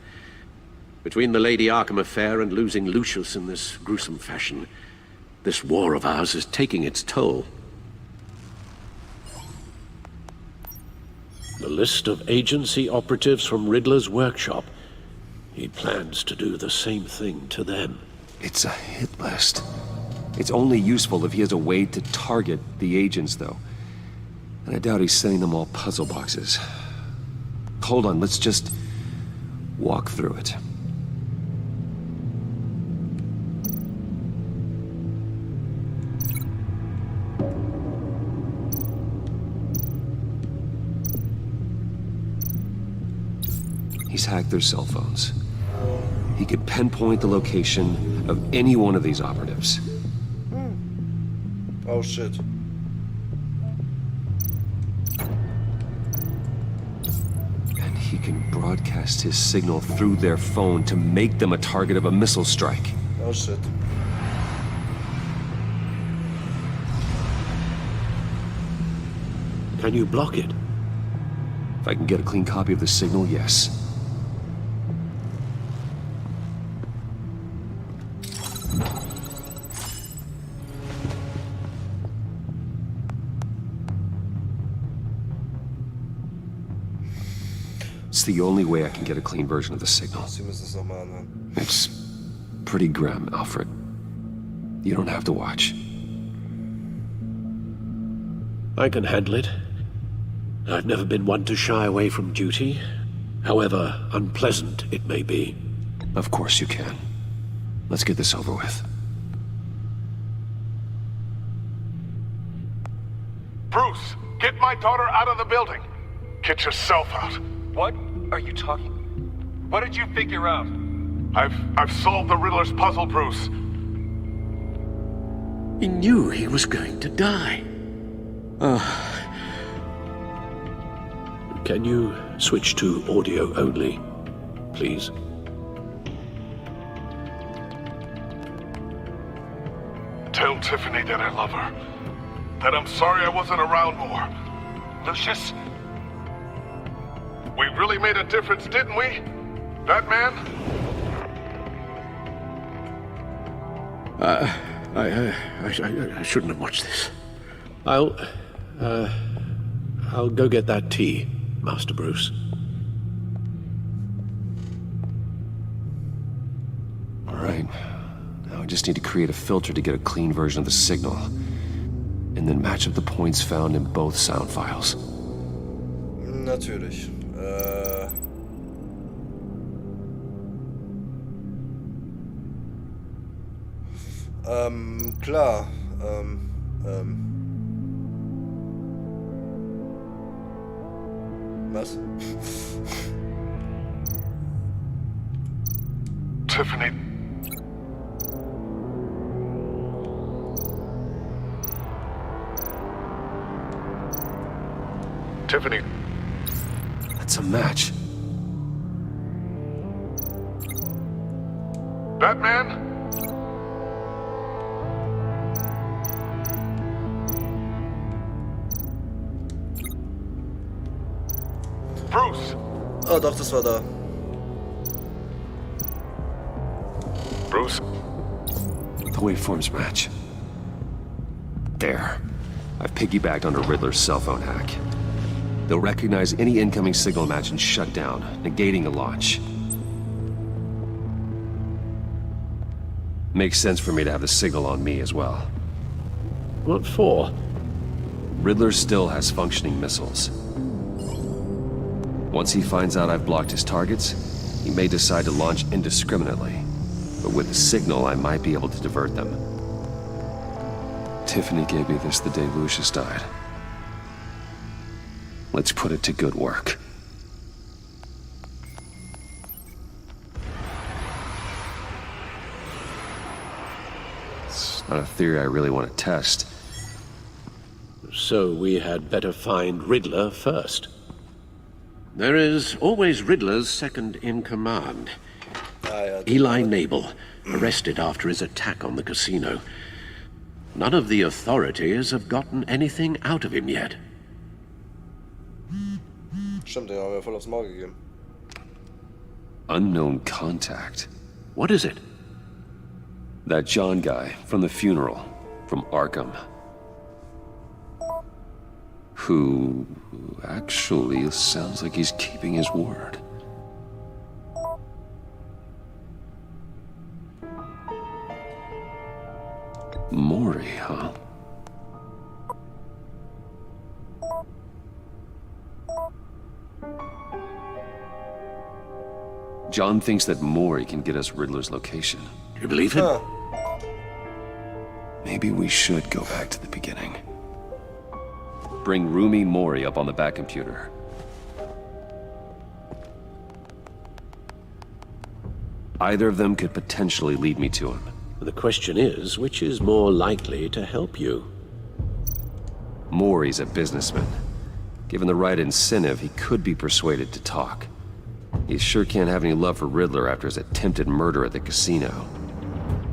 Between the Lady Arkham affair and losing Lucius in this gruesome fashion, this war of ours is taking its toll. The list of agency operatives from Riddler's workshop. He plans to do the same thing to them. It's a hit list. It's only useful if he has a way to target the agents, though. And I doubt he's sending them all puzzle boxes. Hold on, let's just walk through it. He's hacked their cell phones. He could pinpoint the location of any one of these operatives. Oh shit. And he can broadcast his signal through their phone to make them a target of a missile strike. Oh shit. Can you block it? If I can get a clean copy of the signal, yes. It's the only way I can get a clean version of the signal. It's pretty grim, Alfred. You don't have to watch. I can handle it. I've never been one to shy away from duty, however unpleasant it may be. Of course you can. Let's get this over with. Bruce, get my daughter out of the building. Get yourself out. What are you talking? What did you figure out? I've solved the Riddler's puzzle, Bruce. He knew he was going to die. Can you switch to audio only, please? Tell Tiffany that I love her. That I'm sorry I wasn't around more. Lucius? We really made a difference, didn't we? That man? I shouldn't have watched this. I'll go get that tea, Master Bruce. All right. Now I just need to create a filter to get a clean version of the signal. And then match up the points found in both sound files. Natürlich. Klar. Was? Tiffany. Tiffany. That's a match. That man? Bruce! Oh doch, das war da. Bruce? The waveforms match. There. I've piggybacked on a Riddler's cell phone hack. They'll recognize any incoming signal match and shut down, negating a launch. Makes sense for me to have the signal on me as well. What for? Riddler still has functioning missiles. Once he finds out I've blocked his targets, he may decide to launch indiscriminately. But with the signal, I might be able to divert them. Tiffany gave me this the day Lucius died. Let's put it to good work. It's not a theory I really want to test. So we had better find Riddler first. There is always Riddler's second in command. Eli Nabel, arrested after his attack on the casino. None of the authorities have gotten anything out of him yet. Stimmt, den haben wir voll aufs Maul gegeben. Unknown contact. What is it? That John guy from the funeral, from Arkham. Who actually sounds like he's keeping his word. Maury, huh? John thinks that Maury can get us Riddler's location. You believe him? Maybe we should go back to the beginning. Bring Rumi Maury up on the back computer. Either of them could potentially lead me to him. The question is, which is more likely to help you? Maury's a businessman. Given the right incentive, he could be persuaded to talk. He sure can't have any love for Riddler after his attempted murder at the casino.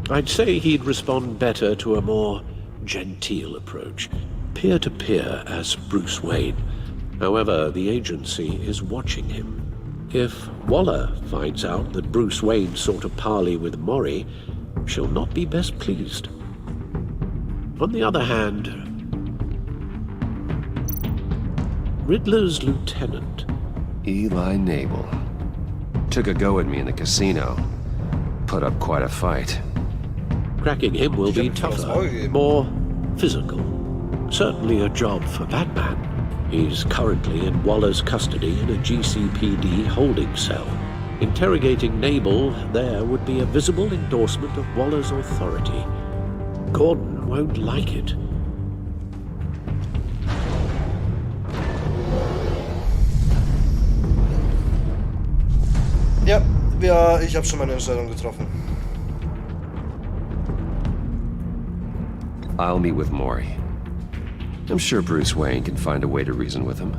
I'd say he'd respond better to a more genteel approach. Peer-to-peer as Bruce Wayne. However, the agency is watching him. If Waller finds out that Bruce Wayne sought a parley with Maury, she'll not be best pleased. On the other hand, Riddler's lieutenant, Eli Nabel, took a go at me in the casino. Put up quite a fight. Cracking him will be tougher, more physical. Certainly a job for Batman. He's currently in Waller's custody in a GCPD holding cell. Interrogating Nabel there would be a visible endorsement of Waller's authority. Gordon won't like it. Ja, ich habe schon meine Entscheidung getroffen. I'll meet with Maury. I'm sure Bruce Wayne can find a way to reason with him.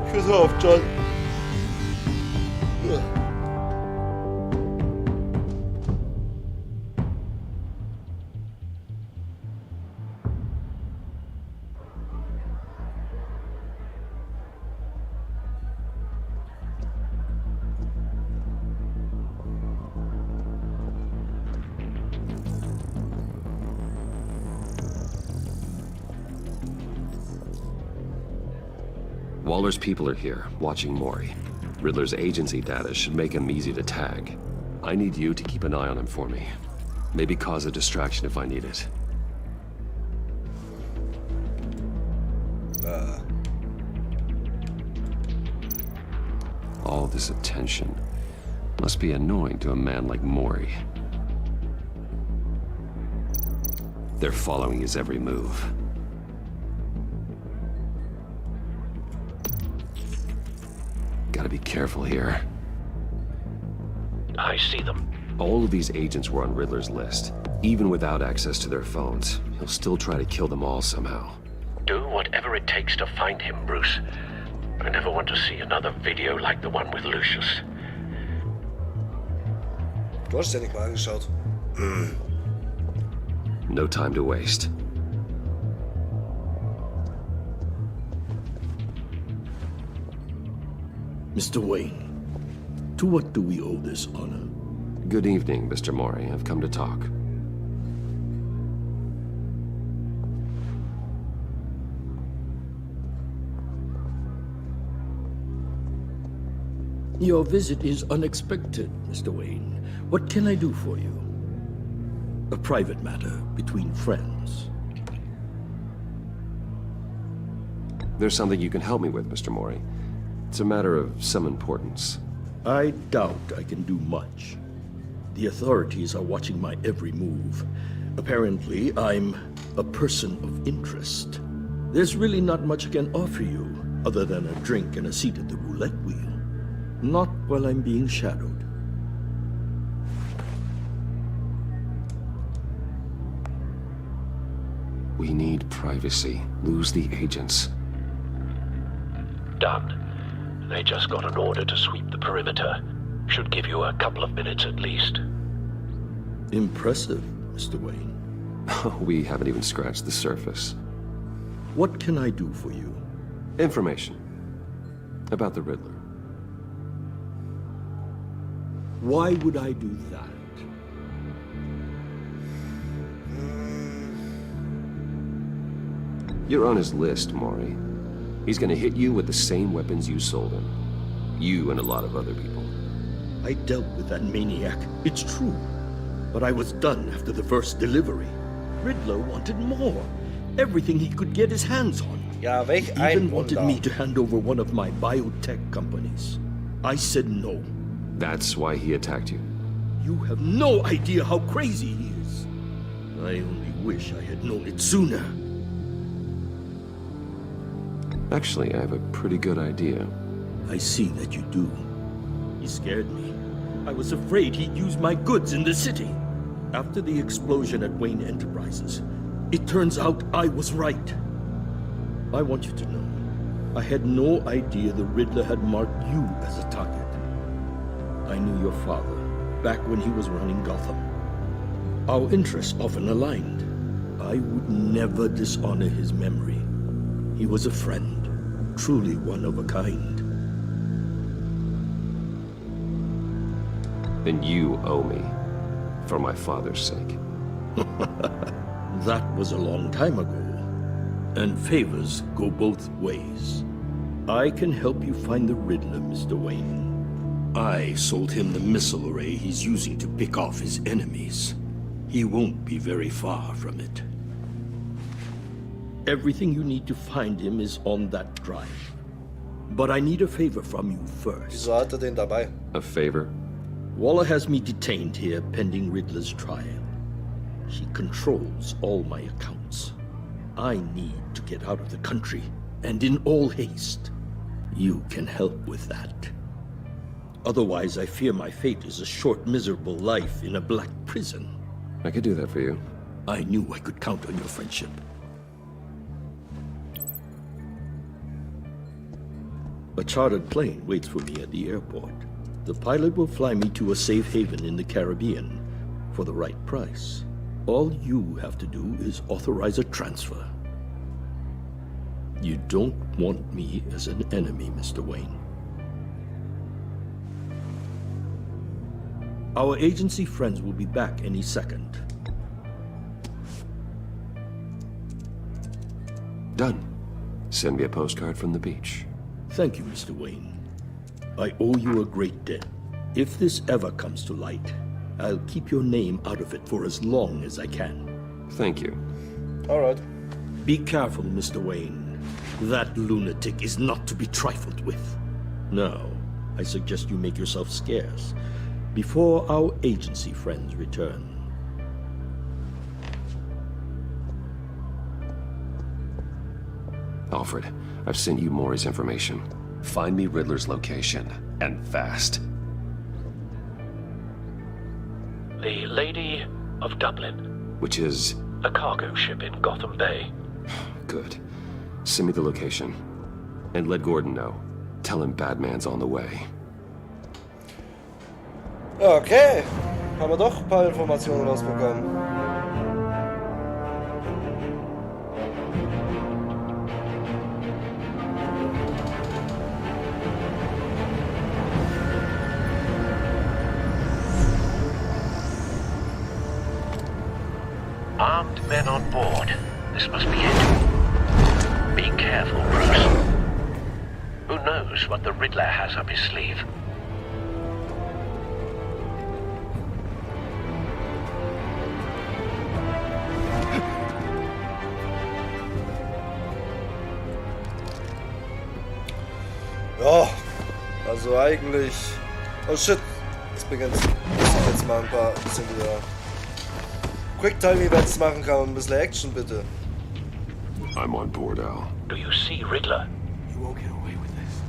Ich vertraue auf John. Waller's people are here, watching Maury. Riddler's agency data should make him easy to tag. I need you to keep an eye on him for me. Maybe cause a distraction if I need it. All this attention must be annoying to a man like Maury. They're following his every move. Gotta be careful here. I see them. All of these agents were on Riddler's list. Even without access to their phones, he'll still try to kill them all somehow. Do whatever it takes to find him, Bruce. I never want to see another video like the one with Lucius. Du hast ja nicht mal angeschaut. No time to waste. Mr. Wayne, to what do we owe this honor? Good evening, Mr. Maury. I've come to talk. Your visit is unexpected, Mr. Wayne. What can I do for you? A private matter between friends. There's something you can help me with, Mr. Maury. It's a matter of some importance. I doubt I can do much. The authorities are watching my every move. Apparently, I'm a person of interest. There's really not much I can offer you, other than a drink and a seat at the roulette wheel. Not while I'm being shadowed. We need privacy. Lose the agents. Done. They just got an order to sweep the perimeter. Should give you a couple of minutes at least. Impressive, Mr. Wayne. We haven't even scratched the surface. What can I do for you? Information. About the Riddler. Why would I do that? You're on his list, Maury. He's gonna hit you with the same weapons you sold him. You and a lot of other people. I dealt with that maniac, it's true. But I was done after the first delivery. Riddler wanted more. Everything he could get his hands on. Ja, welch He ein even wanted Wunder. me to hand over one of my biotech companies. I said no. That's why he attacked you. You have no idea how crazy he is. I only wish I had known it sooner. Actually, I have a pretty good idea. I see that you do. He scared me. I was afraid he'd use my goods in the city. After the explosion at Wayne Enterprises, it turns out I was right. I want you to know, I had no idea the Riddler had marked you as a target. I knew your father back when he was running Gotham. Our interests often aligned. I would never dishonor his memory. He was a friend, truly one of a kind. Then you owe me, for my father's sake. That was a long time ago. And favors go both ways. I can help you find the Riddler, Mr. Wayne. I sold him the missile array he's using to pick off his enemies. He won't be very far from it. Everything you need to find him is on that drive. But I need a favor from you first. Wieso hat den dabei? A favor? Waller has me detained here pending Riddler's trial. She controls all my accounts. I need to get out of the country, and in all haste. You can help with that. Otherwise, I fear my fate is a short, miserable life in a black prison. I could do that for you. I knew I could count on your friendship. A chartered plane waits for me at the airport. The pilot will fly me to a safe haven in the Caribbean for the right price. All you have to do is authorize a transfer. You don't want me as an enemy, Mr. Wayne. Our agency friends will be back any second. Done. Send me a postcard from the beach. Thank you, Mr. Wayne. I owe you a great debt. If this ever comes to light, I'll keep your name out of it for as long as I can. Thank you. All right. Be careful, Mr. Wayne. That lunatic is not to be trifled with. Now, I suggest you make yourself scarce before our agency friends return. Alfred, I've sent you Maury's information. Find me Riddler's location, and fast. The Lady of Dublin. Which is? A cargo ship in Gotham Bay. Good. Send me the location. And let Gordon know. Tell him Batman's on the way. Okay. Haben wir doch ein paar Informationen rausbekommen. Armed men on board. This must be it. Be careful, Bruce. Who knows what the Riddler has up his sleeve? Ja, also eigentlich... Oh shit, jetzt beginnt jetzt mal ein bisschen wieder Quicktime-Events machen kann und ein bisschen Action, bitte. I'm on board, Al. Do you see Riddler? You won't get away with this.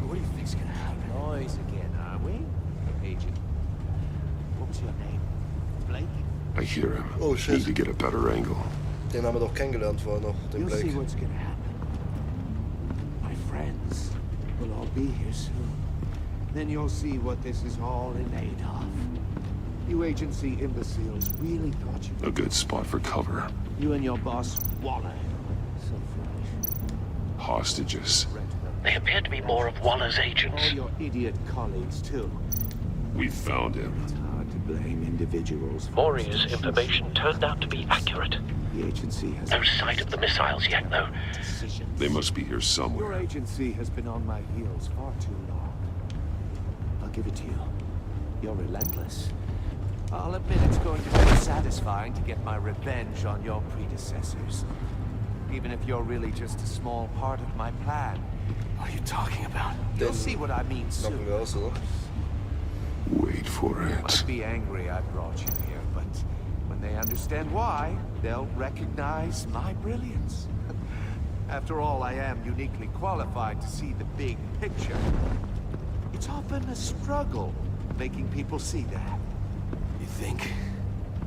What do you think's gonna happen? Noise again, are we? Agent. What was your name? Blake? I hear him. Oh shit. Need to get a better angle. Den haben wir doch kennengelernt vorher noch, den You'll Blake. see what's gonna happen. My friends will all be here soon. Then you'll see what this is all in aid of. You agency imbeciles really thought you... A good spot for cover. You and your boss, Waller. So foolish. Hostages. They appear to be more of Waller's agents. All your idiot colleagues, too. We found him. It's hard to blame individuals for Maury's information turned out to be accurate. The agency has... No sight of the missiles yet, though. They must be here somewhere. Your agency has been on my heels far too long. I'll give it to you. You're relentless. I'll admit it's going to be satisfying to get my revenge on your predecessors. Even if you're really just a small part of my plan. What are you talking about? You'll see what I mean soon. Wait for They it. might be angry I brought you here, but when they understand why, they'll recognize my brilliance. After all, I am uniquely qualified to see the big picture. It's often a struggle making people see that. You think?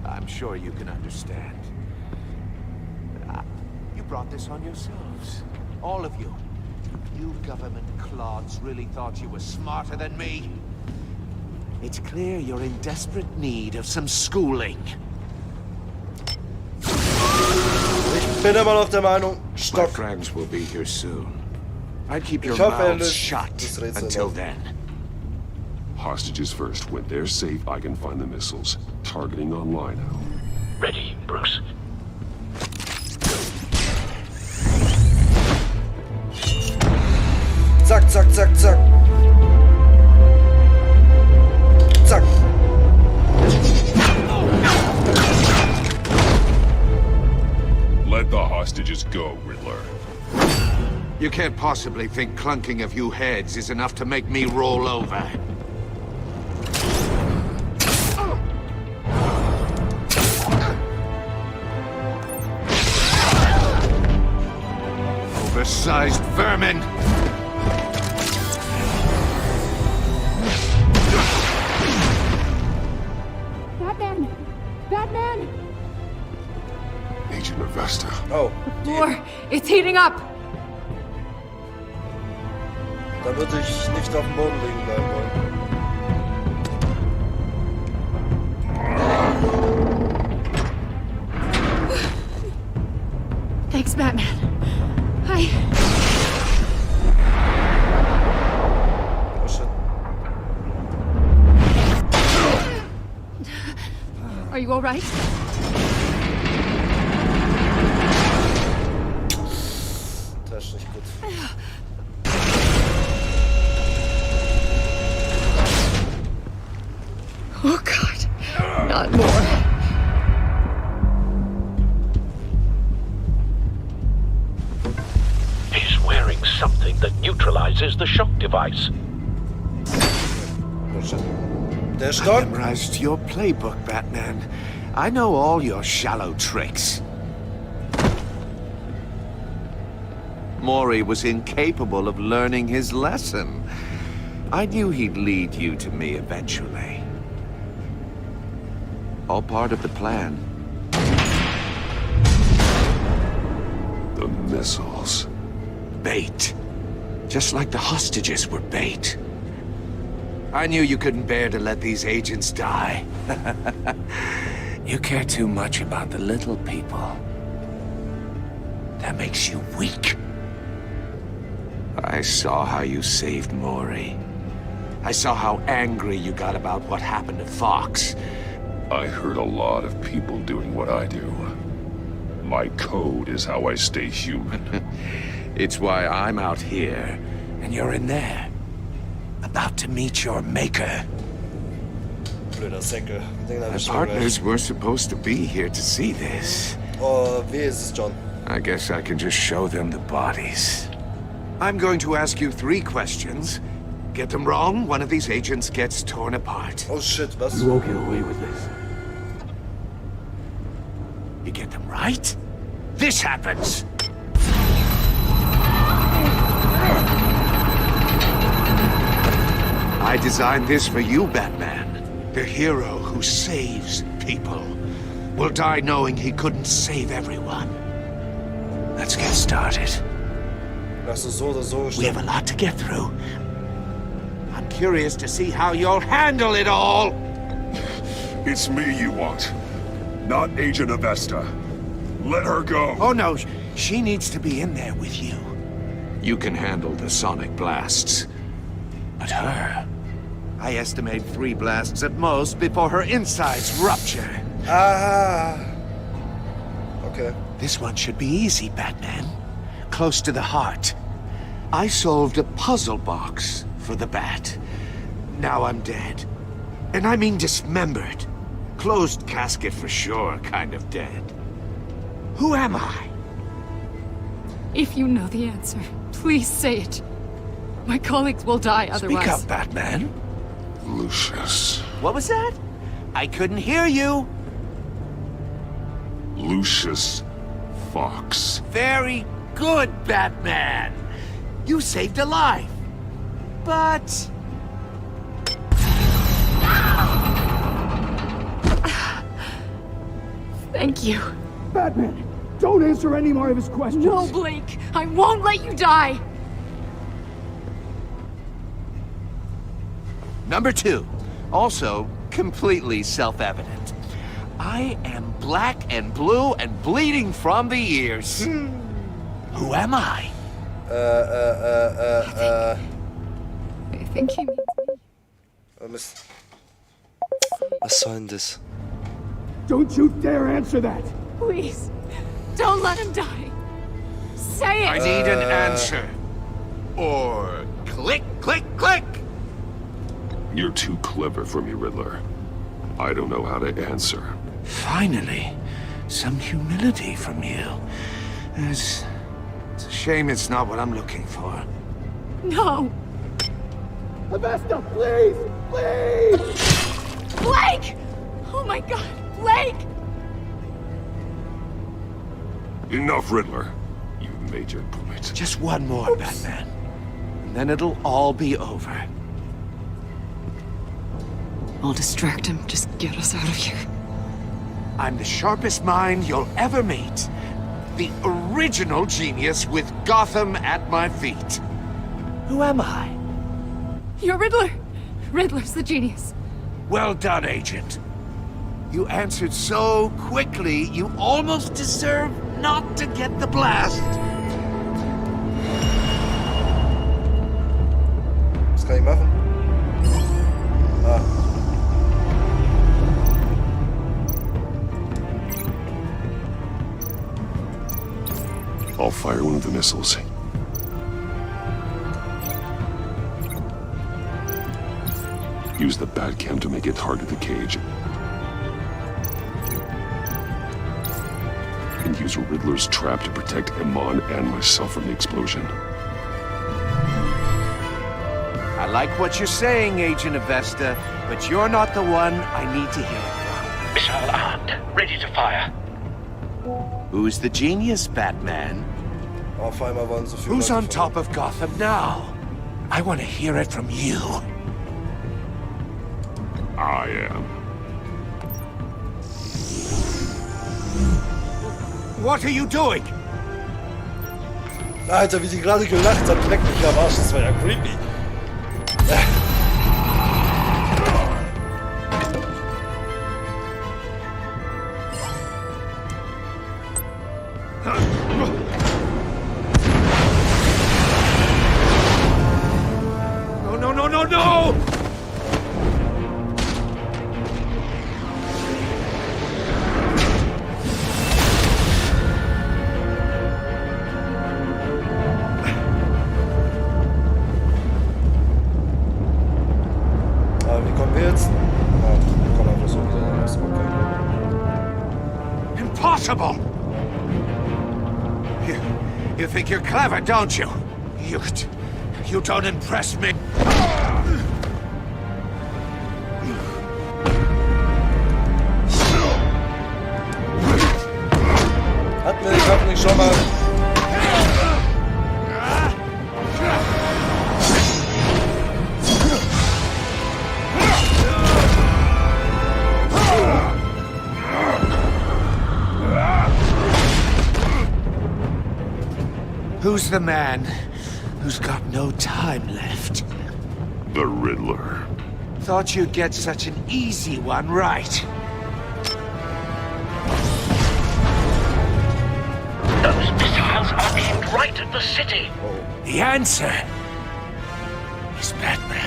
I'm sure you can understand. You brought this on yourselves. All of you. You government clods really thought you were smarter than me. It's clear you're in desperate need of some schooling. Ich bin immer noch der Meinung, My friends will be here soon. I'd keep your Ich hoffe, mouths shut das Rätsel until noch. then. Hostages first. When they're safe, I can find the missiles. Targeting online now. Ready, Bruce. Zack, zack, zack, zack. Zack. Let the hostages go, Riddler. You can't possibly think clunking a few heads is enough to make me roll over. Oversized vermin! Batman! Batman! Agent Avesta. Oh. More! It's heating up! Da würde ich nicht auf dem Boden liegen bleiben wollen. Thanks, Batman. Hi. Oh shit. Are you alright? Das ist nicht gut. Oh God, not more. He's wearing something that neutralizes the shock device. I memorized your playbook, Batman. I know all your shallow tricks. Maury was incapable of learning his lesson. I knew he'd lead you to me eventually. All part of the plan. The missiles. Bait. Just like the hostages were bait. I knew you couldn't bear to let these agents die. You care too much about the little people. That makes you weak. I saw how you saved Maury. I saw how angry you got about what happened to Fox. I heard a lot of people doing what I do. My code is how I stay human. It's why I'm out here, and you're in there. About to meet your maker. Blöder Säcke. My partners were supposed to be here to see this. Oh, wie ist es, John? I guess I can just show them the bodies. I'm going to ask you 3 questions. Get them wrong, one of these agents gets torn apart. Oh shit, was? You won't get away with this. You get them right? This happens! I designed this for you, Batman. The hero who saves people will die knowing he couldn't save everyone. Let's get started. We have a lot to get through. I'm curious to see how you'll handle it all. It's me you want, not Agent Avesta. Let her go. Oh no, she needs to be in there with you. You can handle the sonic blasts. But her, I estimate 3 blasts at most before her insides rupture. Ah. Okay. This one should be easy, Batman. Close to the heart. I solved a puzzle box for the Bat. Now I'm dead. And I mean dismembered. Closed casket for sure, kind of dead. Who am I? If you know the answer, please say it. My colleagues will die otherwise. Speak up, Batman. Lucius. What was that? I couldn't hear you. Lucius Fox. Very good, Batman. You saved a life. But... Thank you. Batman, don't answer any more of his questions. No, Blake. I won't let you die. Number 2. Also completely self-evident. I am black and blue and bleeding from the ears. Who am I? I think he means me. Was soll denn das? Don't you dare answer that. Please, don't let him die. Say it. I need an answer. Or click, click, click. You're too clever for me, Riddler. I don't know how to answer. Finally, some humility from you. It's a shame it's not what I'm looking for. No. Avesta, please! Please! Blake! Oh my God, Blake! Enough, Riddler. You've made your point. Just one more, Batman. And then it'll all be over. I'll distract him. Just get us out of here. I'm the sharpest mind you'll ever meet. The original genius with Gotham at my feet. Who am I? You're Riddler. Riddler's the genius. Well done, Agent. You answered so quickly, you almost deserve not to get the blast. Was kann ich machen? Ah. I'll fire one of the missiles. Use the Batcam to make it target the cage. And use Riddler's trap to protect Iman and myself from the explosion. I like what you're saying, Agent Avesta, but you're not the one I need to hear it from. Missile armed, ready to fire. Who's the genius, Batman? Auf einmal waren so viele Who's Leute on top of Gotham now? I want to hear it from you. I am. What are you doing? Alter, wie die gerade gelacht hat, leck mich am Arsch, das war ja creepy. No! Wie kommen wir jetzt? Ah, wir kommen einfach so wieder raus. Okay. Impossible! You think you're clever, don't you? You don't impress me. Hatten wir die Kampf nicht schon mal? Who's the man who's got no time left? The Riddler. Thought you'd get such an easy one right. Those missiles are aimed right at the city. The answer is Batman.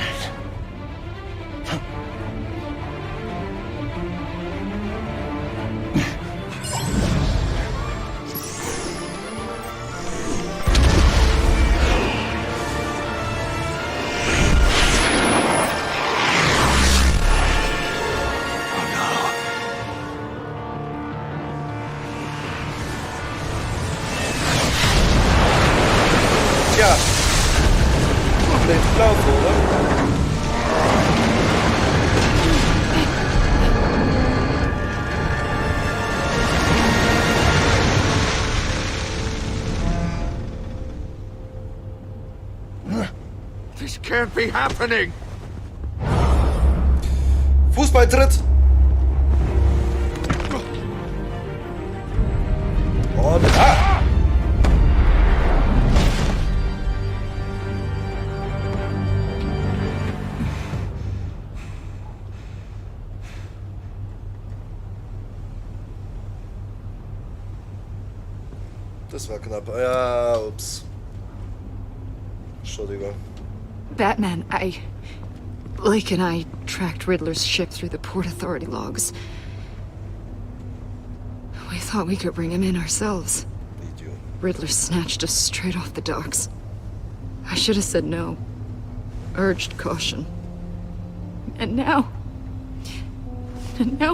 definitiv laufen, oder? This can't be happening. Fußballtritt. Und das war knapp. Ja, ups. Entschuldigung. Batman, Blake and I tracked Riddler's ship through the Port Authority logs. We thought we could bring him in ourselves. Riddler snatched us straight off the docks. I should have said no. Urged caution. And now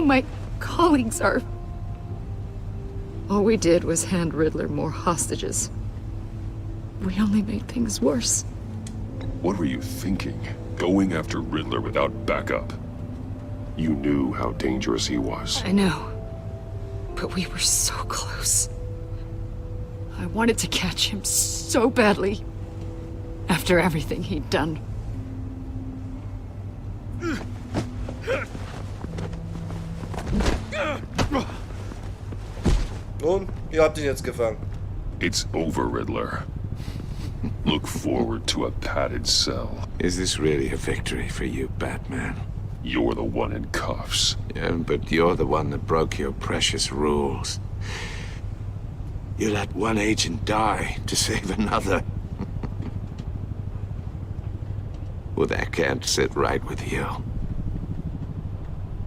my colleagues are... All we did was hand Riddler more hostages. We only made things worse. What were you thinking? Going after Riddler without backup? You knew how dangerous he was. I know. But we were so close. I wanted to catch him so badly. After everything he'd done. Nun, ihr habt ihn jetzt gefangen. It's over, Riddler. Look forward to a padded cell. Is this really a victory for you, Batman? You're the one in cuffs. Yeah, but you're the one that broke your precious rules. You let one agent die to save another. Well, that can't sit right with you.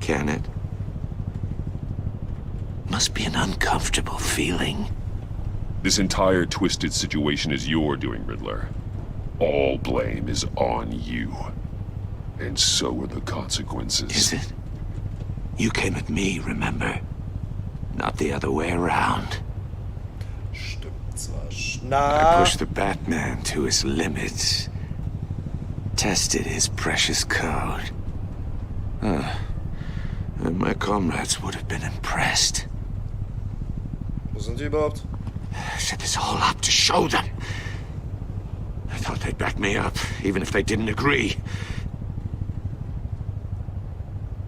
Can it? Must be an uncomfortable feeling. This entire twisted situation is your doing, Riddler. All blame is on you. And so are the consequences. Is it? You came at me, remember? Not the other way around. I pushed the Batman to his limits. Tested his precious code. And my comrades would have been impressed. Wo sind die überhaupt? I set this all up to show them. I thought they'd back me up, even if they didn't agree.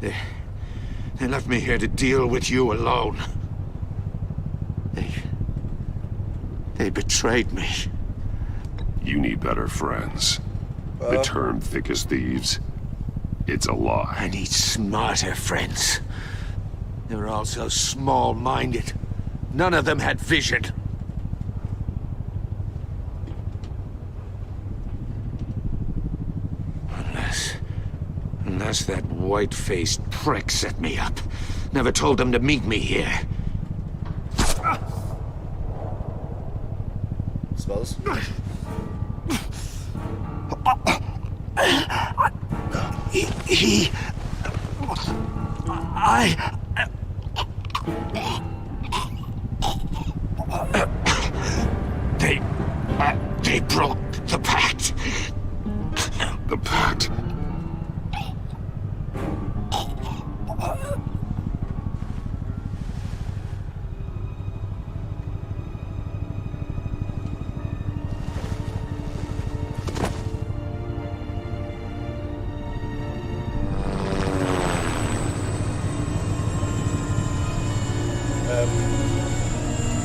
They left me here to deal with you alone. They betrayed me. You need better friends. The term thick as thieves, it's a lie. I need smarter friends. They're all so small-minded. None of them had vision. Unless that white-faced prick set me up. Never told them to meet me here. Was war das? They broke the pact. The pact?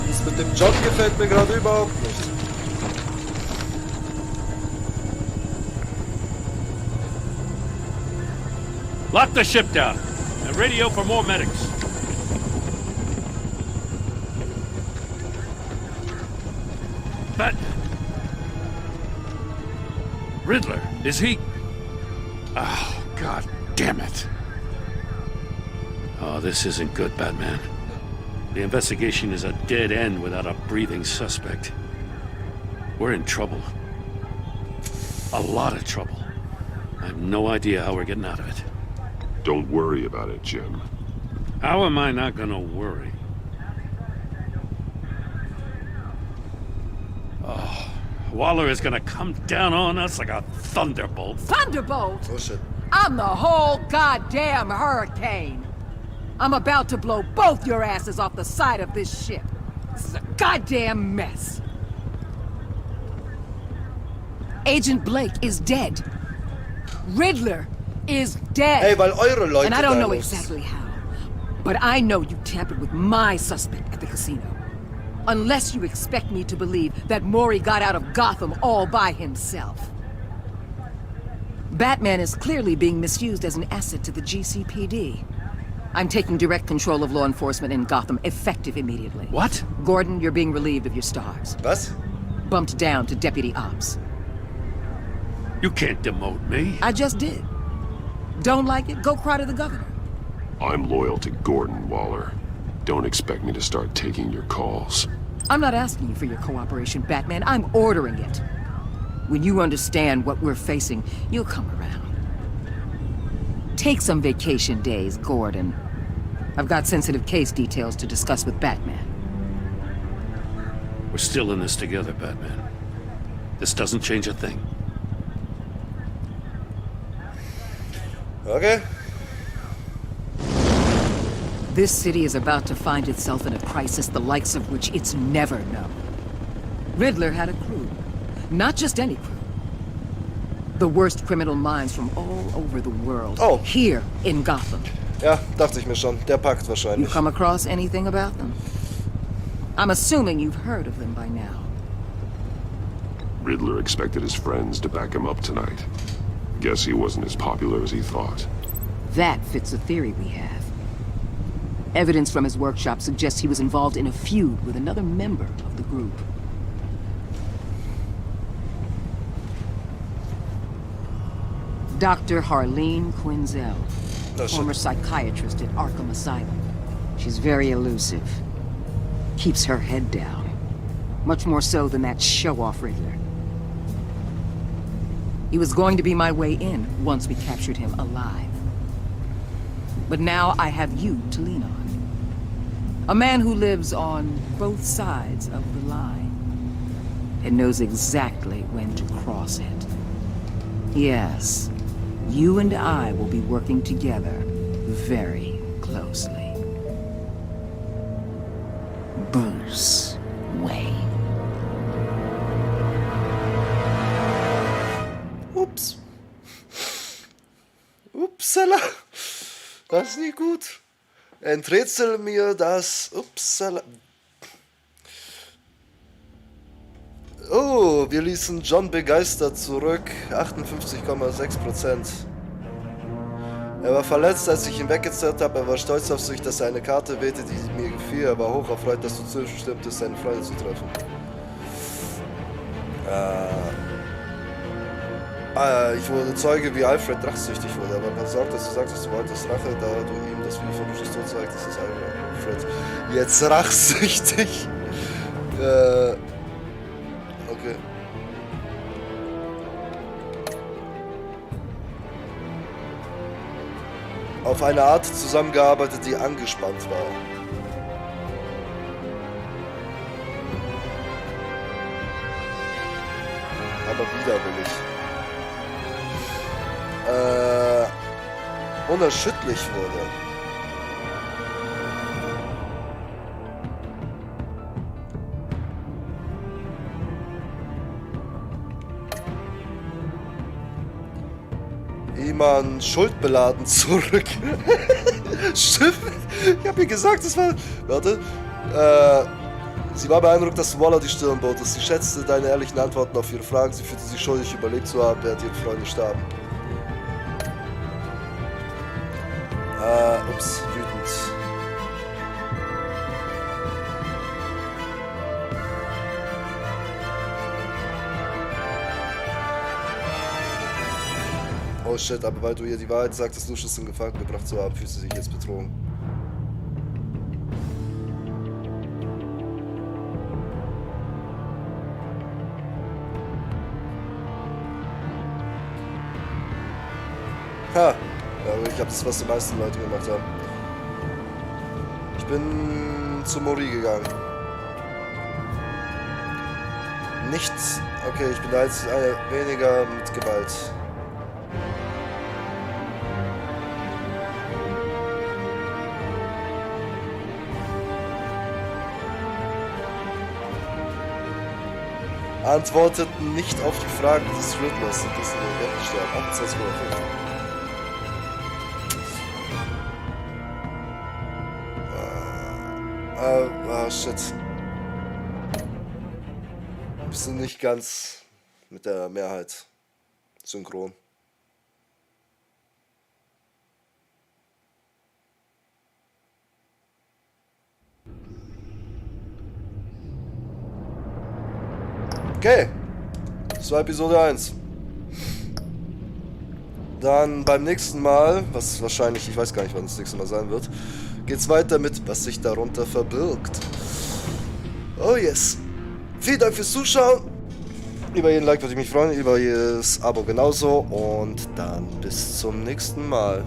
Das mit dem John gefällt mir gerade überhaupt nicht. Lock the ship down and radio for more medics. But Riddler, is he? Oh, God damn it. Oh, this isn't good, Batman. The investigation is a dead end without a breathing suspect. We're in trouble. A lot of trouble. I have no idea how we're getting out of it. Don't worry about it, Jim. How am I not gonna worry? Oh, Waller is gonna come down on us like a thunderbolt. Thunderbolt? Oh shit. I'm the whole goddamn hurricane. I'm about to blow both your asses off the side of this ship. This is a goddamn mess. Agent Blake is dead. Riddler is dead. Hey, weil eure Leute and I don't da know los. exactly how. But I know you tampered with my suspect at the casino. Unless you expect me to believe that Maury got out of Gotham all by himself. Batman is clearly being misused as an asset to the GCPD. I'm taking direct control of law enforcement in Gotham, effective immediately. What? Gordon, you're being relieved of your stars. Was? Bumped down to Deputy Ops. You can't demote me. I just did. Don't like it? Go cry to the governor. I'm loyal to Gordon, Waller. Don't expect me to start taking your calls. I'm not asking you for your cooperation, Batman. I'm ordering it. When you understand what we're facing, you'll come around. Take some vacation days, Gordon. I've got sensitive case details to discuss with Batman. We're still in this together, Batman. This doesn't change a thing. Okay. This city is about to find itself in a crisis the likes of which it's never known. Riddler had a crew. Not just any crew. The worst criminal minds from all over the world. Oh. Here in Gotham. Ja, dachte ich mir schon. Der packt wahrscheinlich. You come across anything about them? I'm assuming you've heard of them by now. Riddler expected his friends to back him up tonight. Guess he wasn't as popular as he thought. That fits a theory we have. Evidence from his workshop suggests he was involved in a feud with another member of the group. Dr. Harleen Quinzel, former psychiatrist at Arkham Asylum. She's very elusive. Keeps her head down. Much more so than that show-off Riddler. He was going to be my way in once we captured him alive. But now I have you to lean on. A man who lives on both sides of the line and knows exactly when to cross it. Yes, you and I will be working together very closely. Bruce Wayne. Ups. Upsala. Das ist nicht gut. Enträtsle mir das. Upsala. Oh, wir ließen John begeistert zurück. 58,6%. Er war verletzt, als ich ihn weggezerrt habe. Er war stolz auf sich, dass er eine Karte wählte, die mir gefiel. Er war hoch erfreut, dass du zustimmt, seine Freunde zu treffen. Ich wurde Zeuge, wie Alfred rachsüchtig wurde, aber besorgt, dass du sagtest, du wolltest Rache, da du ihm das Video von Lucius Tod zeigst. Das ist Alfred. Jetzt rachsüchtig. Okay. Auf eine Art zusammengearbeitet, die angespannt war. Aber widerwillig. Unerschütterlich wurde. Jemand schuldbeladen zurück. Schiff? Ich hab ihr gesagt, es war... Warte. Sie war beeindruckt, dass Waller die Stirn bot. Sie schätzte deine ehrlichen Antworten auf ihre Fragen. Sie fühlte sich schuldig, überlebt zu haben, während ihre Freunde starben. Ups, wütend. Oh shit, aber weil du ihr die Wahrheit sagtest, Lucius in Gefangen gebracht zu haben, fühlt sie sich jetzt betrogen. Ha! Ja, ich glaube, das ist, was die meisten Leute gemacht haben. Ich bin zu Maury gegangen. Nichts Okay, ich bin da jetzt weniger mit Gewalt. Antworteten nicht auf die Fragen des Riddlers und diesen Rentensterben. Absatz shit. Wir sind nicht ganz mit der Mehrheit synchron. Okay, das war Episode 1. Dann beim nächsten Mal, was wahrscheinlich, ich weiß gar nicht, wann das nächste Mal sein wird, geht's weiter mit, was sich darunter verbirgt. Oh yes. Vielen Dank fürs Zuschauen. Über jeden Like würde ich mich freuen, über jedes Abo genauso. Und dann bis zum nächsten Mal.